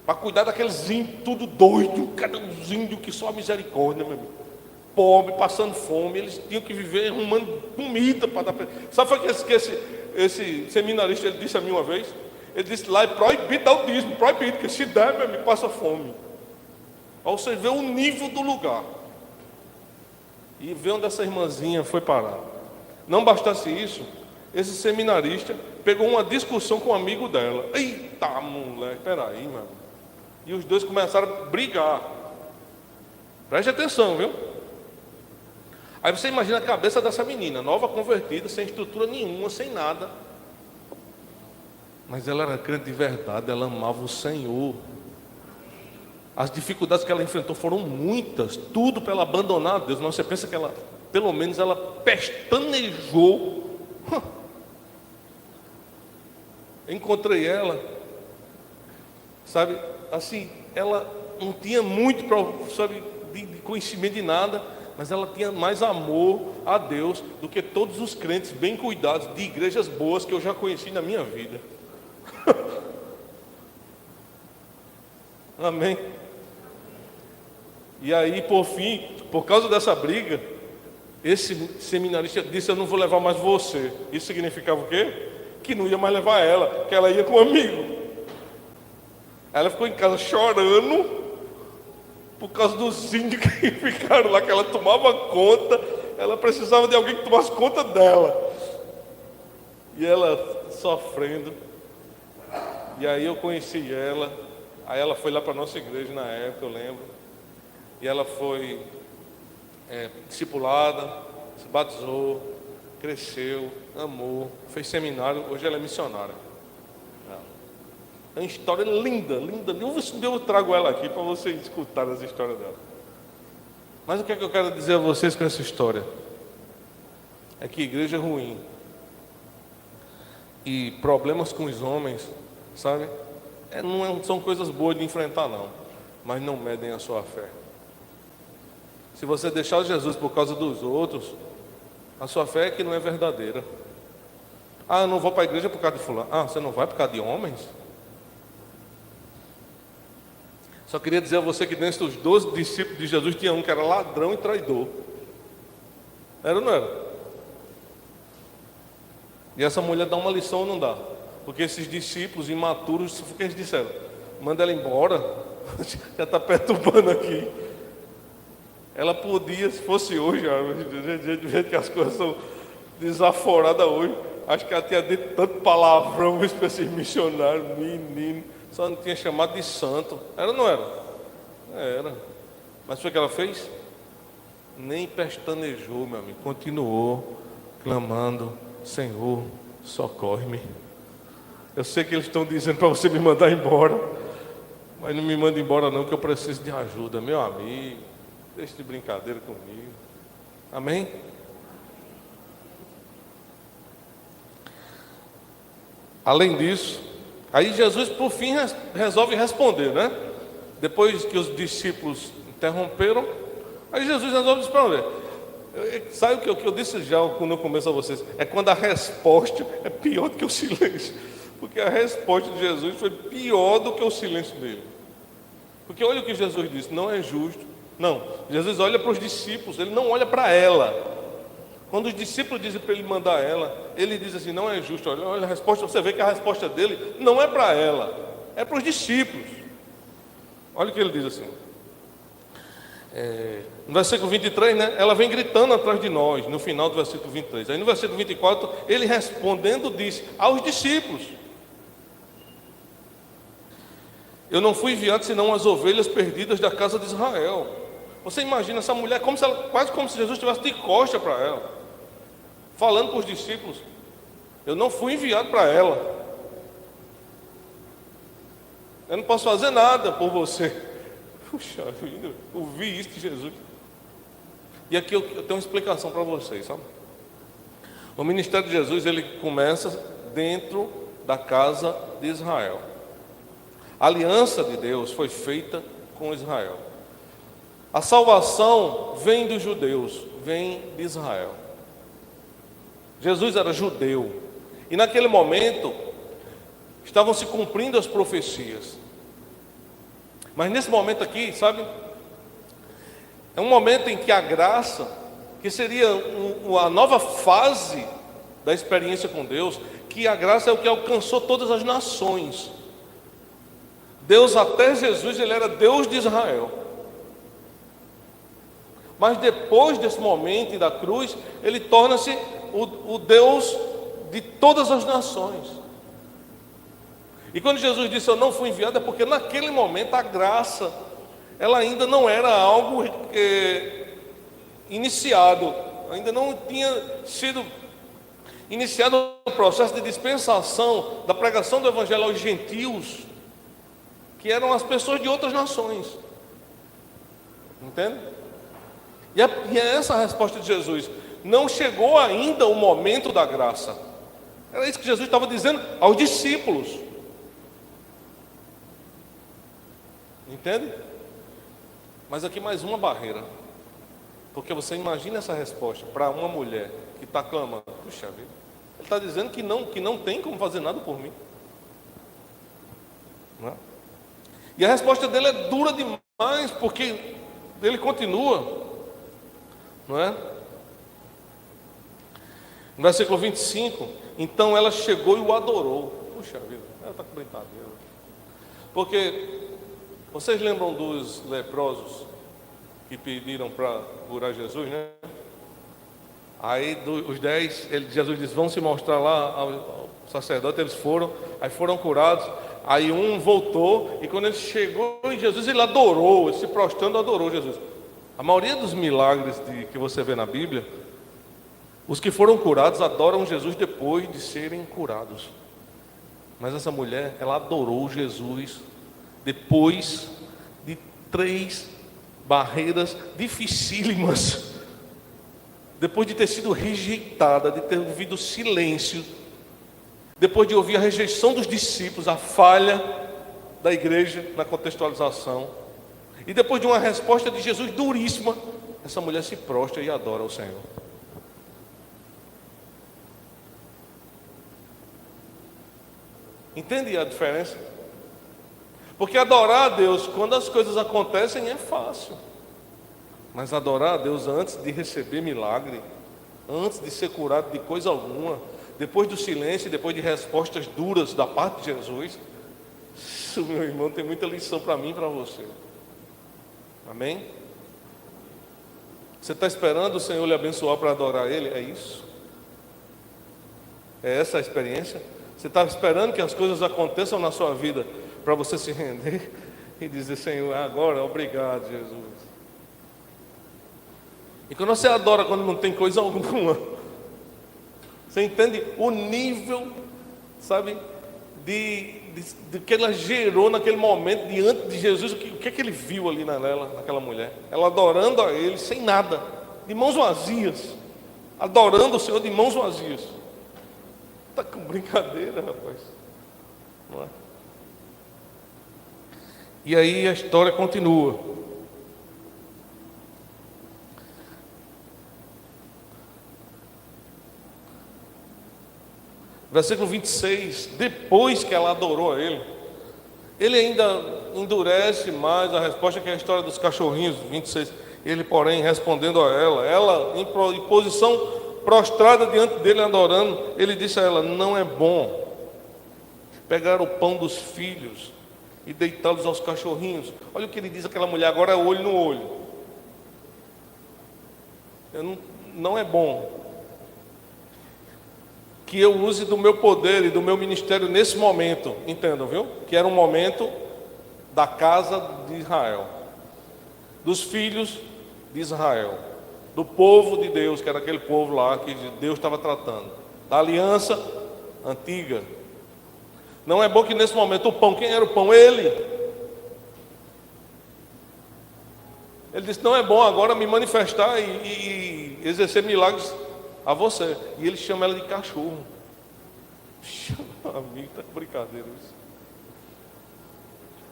para cuidar daqueles índios tudo doido, cada índio que só a misericórdia, meu amigo. Pobre, passando fome, eles tinham que viver arrumando comida para dar. Sabe o que esse seminarista ele disse a mim uma vez? Ele disse: lá é proibido dar o dízimo, proibido, porque se der, meu amigo, passa fome. Aí você vê o nível do lugar e vê onde essa irmãzinha foi parar. Não bastasse isso, esse seminarista pegou uma discussão com um amigo dela. Eita, moleque, peraí, mano. E os dois começaram a brigar. Preste atenção, viu? Aí você imagina a cabeça dessa menina, nova convertida, sem estrutura nenhuma, sem nada. Mas ela era crente de verdade, ela amava o Senhor. As dificuldades que ela enfrentou foram muitas, tudo para ela abandonar a Deus. Mas você pensa que ela, pelo menos ela pestanejou. Encontrei ela, sabe, assim, ela não tinha muito, sabe, de conhecimento de nada, mas ela tinha mais amor a Deus do que todos os crentes bem cuidados de igrejas boas que eu já conheci na minha vida. Amém. E aí, por fim, por causa dessa briga, esse seminarista disse: eu não vou levar mais você. Isso significava o quê? Que não ia mais levar ela, que ela ia com um amigo. Ela ficou em casa chorando por causa dos índios que ficaram lá, que ela tomava conta. Ela precisava de alguém que tomasse conta dela. E ela sofrendo. E aí eu conheci ela. Aí ela foi lá para a nossa igreja na época, eu lembro. E ela foi discipulada, se batizou, cresceu, amou, fez seminário. Hoje ela é missionária. É uma história linda, linda. Eu trago ela aqui para vocês escutarem essa história dela. Mas o que é que eu quero dizer a vocês com essa história? É que igreja é ruim. E problemas com os homens, sabe? Não são coisas boas de enfrentar, não. Mas não medem a sua fé. Se você deixar Jesus por causa dos outros, a sua fé é que não é verdadeira. Eu não vou para a igreja por causa de fulano. Você não vai por causa de homens? Só queria dizer a você que dentro dos 12 discípulos de Jesus tinha um que era ladrão e traidor. Era ou não era? E essa mulher dá uma lição ou não dá? Porque esses discípulos imaturos, o que eles disseram? Manda ela embora, já está perturbando aqui. Ela podia, se fosse hoje, do jeito que as coisas são desaforadas hoje, acho que ela tinha dito tanto palavrão para esses missionários, menino, só não tinha chamado de santo. Era ou não era? Era. Mas foi o que ela fez? Nem pestanejou, meu amigo. Continuou clamando: Senhor, socorre-me. Eu sei que eles estão dizendo para você me mandar embora, mas não me manda embora não, que eu preciso de ajuda. Meu amigo, deixe de brincadeira comigo. Amém? Além disso, aí Jesus por fim resolve responder, né? Depois que os discípulos interromperam, aí Jesus resolve responder. Sabe o que eu disse já quando eu começo a vocês? É quando a resposta é pior do que o silêncio. Porque a resposta de Jesus foi pior do que o silêncio dele. Porque olha o que Jesus disse: não é justo. Não, Jesus olha para os discípulos, ele não olha para ela. Quando os discípulos dizem para ele mandar ela, ele diz assim: não é justo. Olha a resposta, você vê que a resposta dele não é para ela, é para os discípulos. Olha o que ele diz assim. No versículo 23, né? Ela vem gritando atrás de nós, no final do versículo 23. Aí no versículo 24, ele respondendo disse aos discípulos: eu não fui enviado senão as ovelhas perdidas da casa de Israel. Você imagina essa mulher quase como se Jesus estivesse de costa para ela, falando para os discípulos: eu não fui enviado para ela, eu não posso fazer nada por você. Puxa vida, ouvi isso de Jesus. E aqui eu tenho uma explicação para vocês, sabe? O ministério de Jesus, ele começa dentro da casa de Israel. A aliança de Deus foi feita com Israel. A salvação vem dos judeus, vem de Israel. Jesus era judeu, e naquele momento estavam se cumprindo as profecias. Mas nesse momento aqui, sabe, é um momento em que a graça, que seria a nova fase da experiência com Deus, que a graça é o que alcançou todas as nações. Deus até Jesus, ele era Deus de Israel. Mas depois desse momento da cruz, ele torna-se o Deus de todas as nações. E quando Jesus disse eu não fui enviado, é porque naquele momento a graça, ela ainda não era algo iniciado, ainda não tinha sido iniciado o processo de dispensação da pregação do evangelho aos gentios, que eram as pessoas de outras nações. Entende? E é essa a resposta de Jesus. Não chegou ainda o momento da graça. Era isso que Jesus estava dizendo aos discípulos. Entende? Mas aqui mais uma barreira. Porque você imagina essa resposta para uma mulher que está clamando: puxa vida, ele está dizendo que não tem como fazer nada por mim. Não é? E a resposta dele é dura demais, porque ele continua, não é? No versículo 25, então ela chegou e o adorou. Puxa vida, ela está com brincadeira. Porque vocês lembram dos leprosos que pediram para curar Jesus, né? Aí os 10, Jesus disse: vão se mostrar lá ao sacerdote. Eles foram, aí foram curados. Aí um voltou, e quando ele chegou em Jesus, ele adorou, ele se prostrando, adorou Jesus. A maioria dos milagres que você vê na Bíblia, os que foram curados adoram Jesus depois de serem curados. Mas essa mulher, ela adorou Jesus depois de 3 barreiras dificílimas, depois de ter sido rejeitada, de ter ouvido silêncio, depois de ouvir a rejeição dos discípulos, a falha da igreja na contextualização, e depois de uma resposta de Jesus duríssima, essa mulher se prostra e adora o Senhor. Entende a diferença? Porque adorar a Deus quando as coisas acontecem é fácil, mas adorar a Deus antes de receber milagre, antes de ser curado de coisa alguma, depois do silêncio, depois de respostas duras da parte de Jesus, isso, meu irmão, tem muita lição para mim e para você. Amém? Você está esperando o Senhor lhe abençoar para adorar Ele? É isso? É essa a experiência? Você está esperando que as coisas aconteçam na sua vida para você se render e dizer: Senhor, agora, obrigado, Jesus. E quando você adora quando não tem coisa alguma, você entende o nível, sabe, de que ela gerou naquele momento diante de Jesus. O que é que ele viu ali naquela mulher? Ela adorando a Ele sem nada, de mãos vazias, adorando o Senhor de mãos vazias. Está com brincadeira, rapaz, não é? E aí a história continua. Versículo 26, depois que ela adorou a Ele, Ele ainda endurece mais a resposta, que é a história dos cachorrinhos. 26, Ele, porém, respondendo a ela em posição prostrada diante dele, adorando, Ele disse a ela: não é bom pegar o pão dos filhos e deitá-los aos cachorrinhos. Olha o que ele diz àquela mulher, agora é olho no olho. Não é bom que eu use do meu poder e do meu ministério nesse momento, entendam, viu? Que era um momento da casa de Israel, dos filhos de Israel, do povo de Deus, que era aquele povo lá que Deus estava tratando, da aliança antiga. Não é bom que nesse momento o pão, quem era o pão? Ele disse: não é bom agora me manifestar e exercer milagres a você. E ele chama ela de cachorro. Amigo, está com brincadeira isso.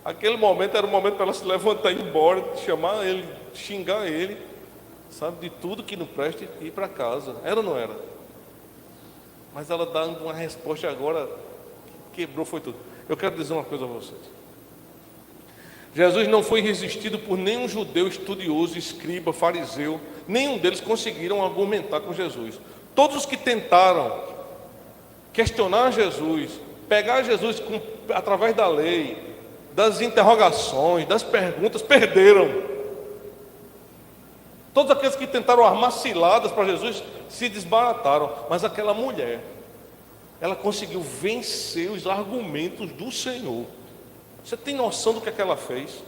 Aquele momento era o momento para ela se levantar e ir embora, chamar ele, xingar ele, sabe, de tudo que não presta, e ir para casa. Era ou não era? Mas ela dá uma resposta agora, quebrou, foi tudo. Eu quero dizer uma coisa a vocês. Jesus não foi resistido por nenhum judeu estudioso, escriba, fariseu. Nenhum deles conseguiram argumentar com Jesus. Todos os que tentaram questionar Jesus, pegar Jesus através da lei, das interrogações, das perguntas, perderam. Todos aqueles que tentaram armar ciladas para Jesus se desbarataram. Mas aquela mulher, ela conseguiu vencer os argumentos do Senhor. Você tem noção do que ela fez?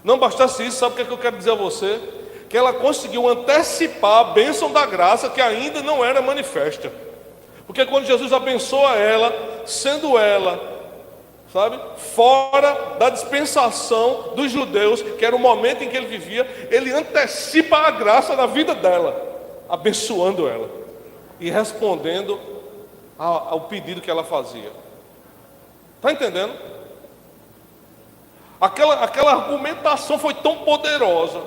Não bastasse isso, sabe o que eu quero dizer a você? Que ela conseguiu antecipar a bênção da graça que ainda não era manifesta. Porque quando Jesus abençoa ela, sendo ela, sabe, fora da dispensação dos judeus, que era o momento em que ele vivia, ele antecipa a graça na vida dela, abençoando ela e respondendo ao pedido que ela fazia. Está entendendo? Aquela argumentação foi tão poderosa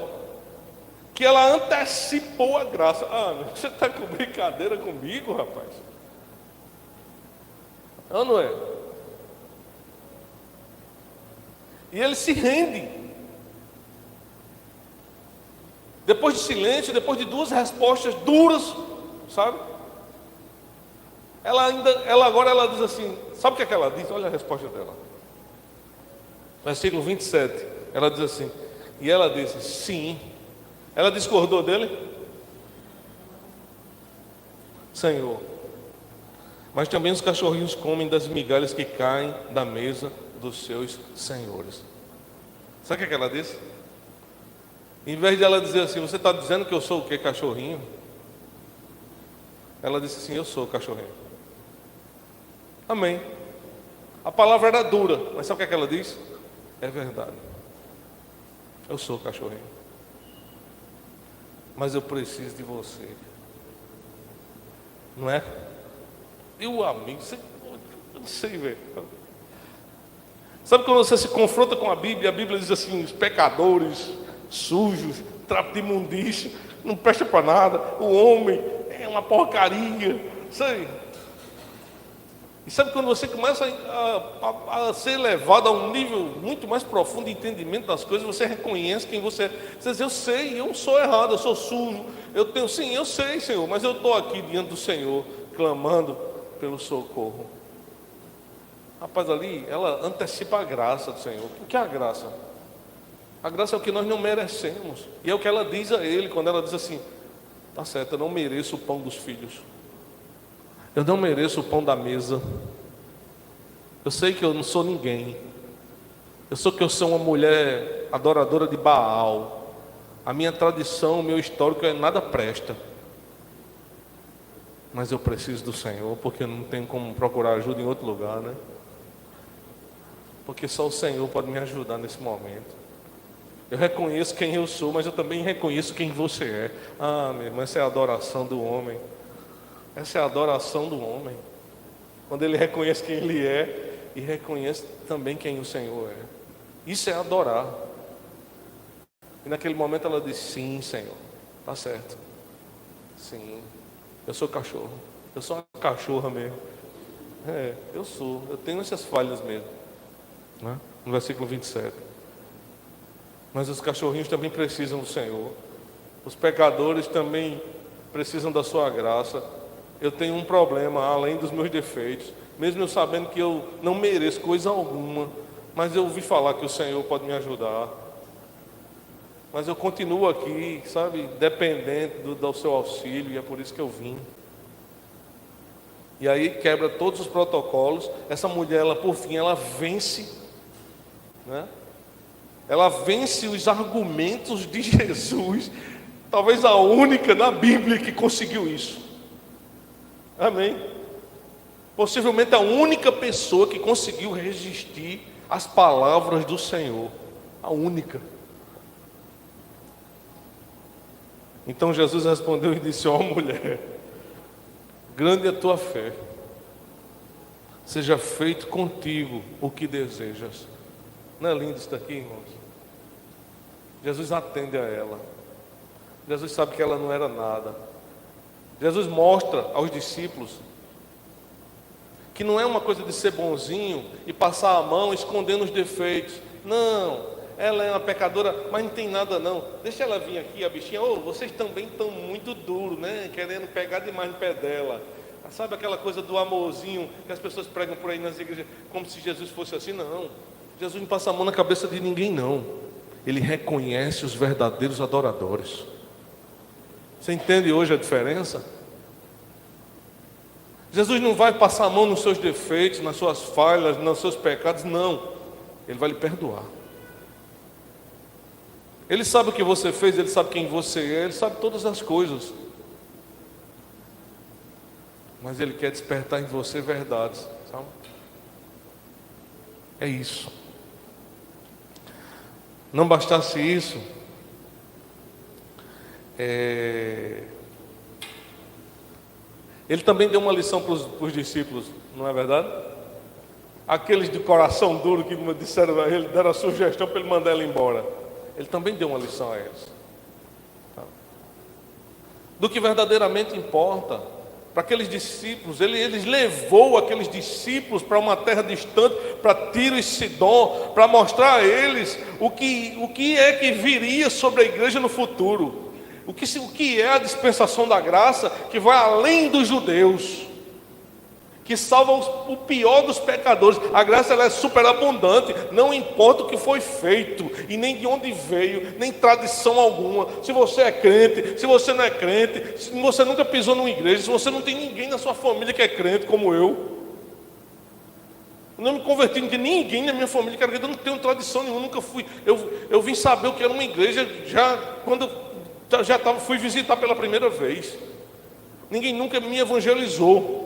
que ela antecipou a graça. Você está com brincadeira comigo, rapaz? Não é? E ele se rende. Depois de silêncio, depois de duas respostas duras, sabe? Ela agora diz assim, sabe o que ela diz? Olha a resposta dela. Versículo 27, ela diz assim, e ela disse, sim. Ela discordou dele? Senhor, mas também os cachorrinhos comem das migalhas que caem da mesa dos seus senhores. Sabe o que ela disse? Em vez de ela dizer assim, você está dizendo que eu sou o que, cachorrinho? Ela disse assim, eu sou cachorrinho. Amém. A palavra era dura, mas sabe o que ela disse? É verdade. Eu sou cachorrinho. Mas eu preciso de você. Não é? E o amigo, eu não sei, velho. Sabe quando você se confronta com a Bíblia diz assim, os pecadores, sujos, trapo de imundícia, não presta para nada, o homem é uma porcaria, sei. E sabe quando você começa a ser levado a um nível muito mais profundo de entendimento das coisas, você reconhece quem você é. Você diz, eu sei, eu sou errado, eu sou sujo, eu sei, Senhor, mas eu estou aqui diante do Senhor, clamando pelo socorro. Rapaz, ali ela antecipa a graça do Senhor. O que é a graça? A graça é o que nós não merecemos. E é o que ela diz a ele, quando ela diz assim: tá certo, eu não mereço o pão dos filhos, eu não mereço o pão da mesa, eu sei que eu não sou ninguém, eu sou uma mulher adoradora de Baal, a minha tradição, o meu histórico nada presta, mas eu preciso do Senhor, porque eu não tenho como procurar ajuda em outro lugar, né? Porque só o Senhor pode me ajudar nesse momento. Eu reconheço quem eu sou, mas eu também reconheço quem você é. Ah, meu irmão, essa é a adoração do homem. Essa é a adoração do homem. Quando ele reconhece quem ele é e reconhece também quem o Senhor é. Isso é adorar. E naquele momento ela disse: sim, Senhor, tá certo. Sim, eu sou cachorro. Eu sou uma cachorra mesmo. Eu sou. Eu tenho essas falhas mesmo, né? No versículo 27. Mas os cachorrinhos também precisam do Senhor. Os pecadores também precisam da sua graça. Eu tenho um problema além dos meus defeitos, mesmo eu sabendo que eu não mereço coisa alguma, mas eu ouvi falar que o Senhor pode me ajudar. Mas eu continuo aqui, sabe, dependente do seu auxílio, e é por isso que eu vim. E aí quebra todos os protocolos. Essa mulher, ela por fim, ela vence, né? Ela vence os argumentos de Jesus. Talvez a única na Bíblia que conseguiu isso. Amém? Possivelmente a única pessoa que conseguiu resistir às palavras do Senhor. A única. Então Jesus respondeu e disse: ó mulher, grande é a tua fé. Seja feito contigo o que desejas. Não é lindo isso daqui, irmãos? Jesus atende a ela. Jesus sabe que ela não era nada. Jesus mostra aos discípulos que não é uma coisa de ser bonzinho e passar a mão escondendo os defeitos. Não, ela é uma pecadora, mas não tem nada não. Deixa ela vir aqui, a bichinha. Vocês também estão muito duros, né? Querendo pegar demais no pé dela. Sabe aquela coisa do amorzinho que as pessoas pregam por aí nas igrejas, como se Jesus fosse assim? Não. Jesus não passa a mão na cabeça de ninguém, não. Ele reconhece os verdadeiros adoradores. Você entende hoje a diferença? Jesus não vai passar a mão nos seus defeitos, nas suas falhas, nos seus pecados, não. Ele vai lhe perdoar. Ele sabe o que você fez, Ele sabe quem você é, Ele sabe todas as coisas. Mas Ele quer despertar em você verdades, sabe? É isso. Não bastasse isso, Ele também deu uma lição para os discípulos, não é verdade? Aqueles de coração duro que disseram a ele, deram a sugestão para ele mandar ela embora. Ele também deu uma lição a eles, tá? Do que verdadeiramente importa. Para aqueles discípulos, eles levou aqueles discípulos para uma terra distante, para Tiro e Sidom, para mostrar a eles o que é que viria sobre a igreja no futuro, o que é a dispensação da graça, que vai além dos judeus, que salva o pior dos pecadores. A graça, ela é superabundante, não importa o que foi feito, e nem de onde veio, nem tradição alguma. Se você é crente, se você não é crente, se você nunca pisou numa igreja, se você não tem ninguém na sua família que é crente como eu não me converti, não tem ninguém na minha família que é crente, eu não tenho tradição nenhuma, nunca fui. Eu vim saber o que era uma igreja já quando eu fui visitar pela primeira vez. Ninguém nunca me evangelizou.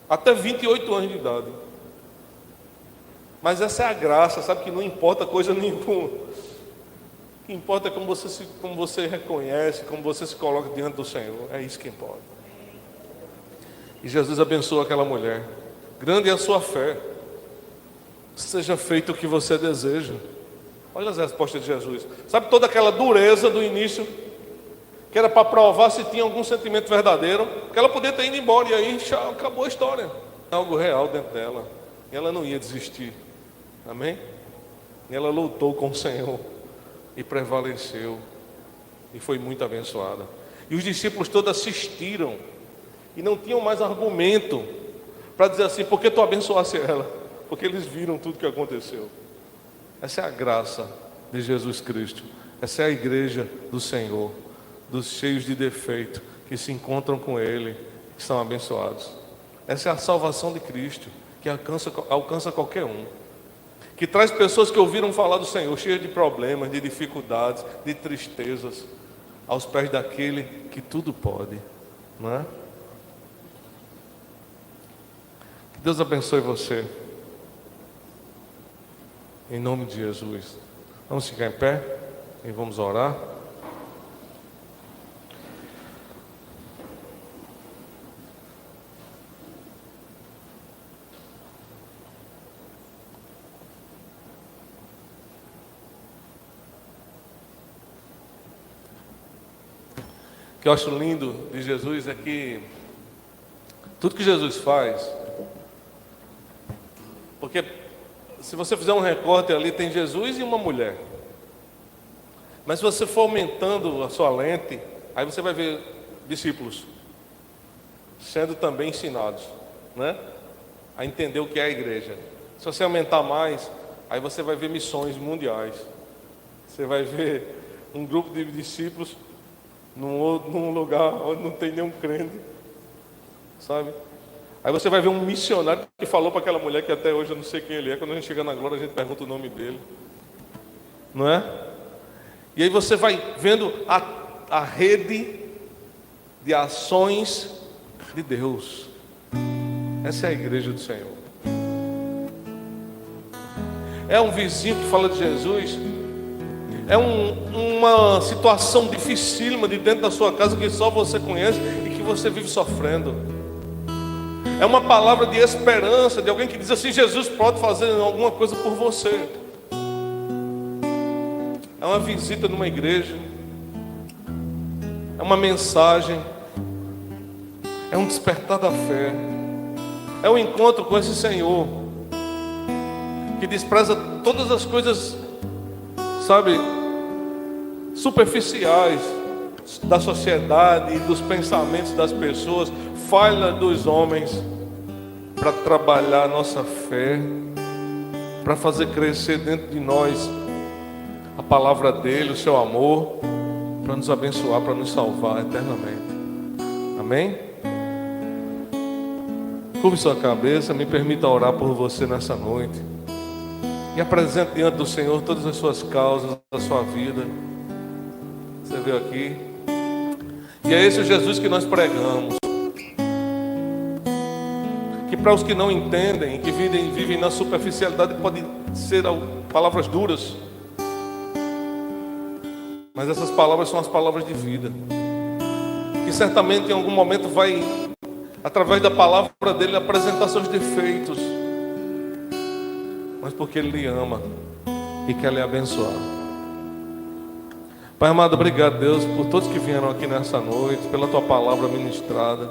Até 28 anos de idade. Mas essa é a graça, sabe, que não importa coisa nenhuma. O que importa é como você reconhece, como você se coloca diante do Senhor. É isso que importa. E Jesus abençoa aquela mulher. Grande é a sua fé. Seja feito o que você deseja. Olha as respostas de Jesus. Sabe toda aquela dureza do início, que era para provar se tinha algum sentimento verdadeiro, que ela podia ter ido embora, e aí já acabou a história. Algo real dentro dela, e ela não ia desistir. Amém? E ela lutou com o Senhor e prevaleceu, e foi muito abençoada. E os discípulos todos assistiram E não tinham mais argumento para dizer assim, por que tu abençoasse ela? Porque eles viram tudo que aconteceu. Essa é a graça de Jesus Cristo. Essa é a igreja do Senhor, dos cheios de defeito, que se encontram com Ele, que são abençoados. Essa é a salvação de Cristo, que alcança qualquer um. Que traz pessoas que ouviram falar do Senhor, cheias de problemas, de dificuldades, de tristezas, aos pés daquele que tudo pode, não é? Que Deus abençoe você, em nome de Jesus. Vamos ficar em pé e vamos orar. O que eu acho lindo de Jesus é que tudo que Jesus faz, porque se você fizer um recorte ali, tem Jesus e uma mulher. Mas se você for aumentando a sua lente, aí você vai ver discípulos sendo também ensinados, né? A entender o que é a igreja. Se você aumentar mais, aí você vai ver missões mundiais. Você vai ver um grupo de discípulos num lugar onde não tem nenhum crente, sabe? Aí você vai ver um missionário que falou para aquela mulher que até hoje eu não sei quem ele é. Quando a gente chega na glória, a gente pergunta o nome dele, não é? E aí você vai vendo a rede de ações de Deus. Essa é a igreja do Senhor. É um vizinho que fala de Jesus. É uma situação dificílima de dentro da sua casa que só você conhece e que você vive sofrendo. É uma palavra de esperança, de alguém que diz assim, Jesus pode fazer alguma coisa por você. É uma visita numa igreja. É uma mensagem. É um despertar da fé. É um encontro com esse Senhor que despreza todas as coisas, sabe, superficiais da sociedade e dos pensamentos das pessoas, falha dos homens, para trabalhar a nossa fé, para fazer crescer dentro de nós a palavra dele, o seu amor, para nos abençoar, para nos salvar eternamente. Amém? Curve sua cabeça, me permita orar por você nessa noite. E apresente diante do Senhor todas as suas causas, a sua vida. Você veio aqui. E é esse o Jesus que nós pregamos. Que para os que não entendem, que vivem na superficialidade, pode ser palavras duras. Mas essas palavras são as palavras de vida. Que certamente em algum momento vai, através da palavra dele, apresentar seus defeitos. Mas porque ele lhe ama e quer lhe abençoar. Pai amado, obrigado, Deus, por todos que vieram aqui nessa noite, pela tua palavra ministrada.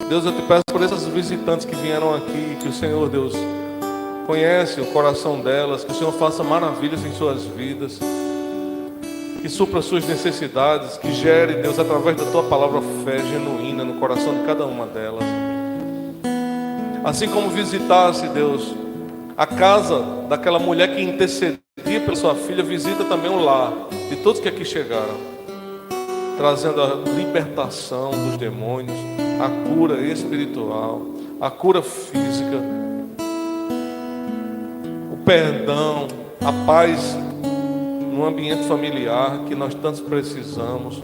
Deus, eu te peço por esses visitantes que vieram aqui, que o Senhor, Deus, conhece o coração delas, que o Senhor faça maravilhas em suas vidas, que supra suas necessidades, que gere, Deus, através da tua palavra, fé genuína no coração de cada uma delas. Assim como visitasse, Deus, a casa daquela mulher que intercedia pela sua filha, visita também o lar de todos que aqui chegaram, trazendo a libertação dos demônios, a cura espiritual, a cura física, o perdão, a paz no ambiente familiar que nós tantos precisamos.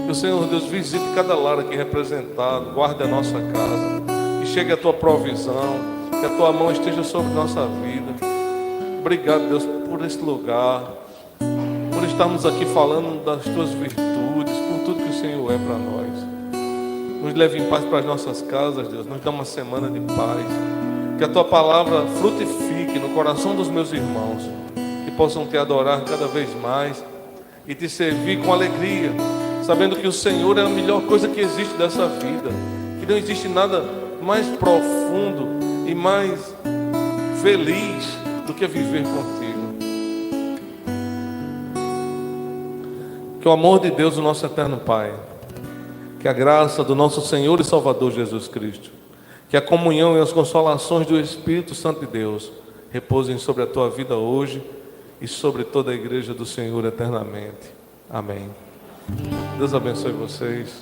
Que o Senhor Deus visite cada lar aqui representado, guarde a nossa casa, que chegue a tua provisão, que a tua mão esteja sobre nossa vida. Obrigado, Deus, por esse lugar, por estarmos aqui falando das tuas virtudes, por tudo que o Senhor é para nós. Nos leve em paz para as nossas casas, Deus, nos dá uma semana de paz. Que a tua palavra frutifique no coração dos meus irmãos, que possam te adorar cada vez mais e te servir com alegria, sabendo que o Senhor é a melhor coisa que existe dessa vida, que não existe nada mais profundo e mais feliz do que viver contigo. Que o amor de Deus, o nosso eterno Pai, Que a graça do nosso Senhor e Salvador Jesus Cristo, que a comunhão e as consolações do Espírito Santo de Deus repousem sobre a tua vida hoje e sobre toda a igreja do Senhor eternamente. Amém. Deus abençoe vocês.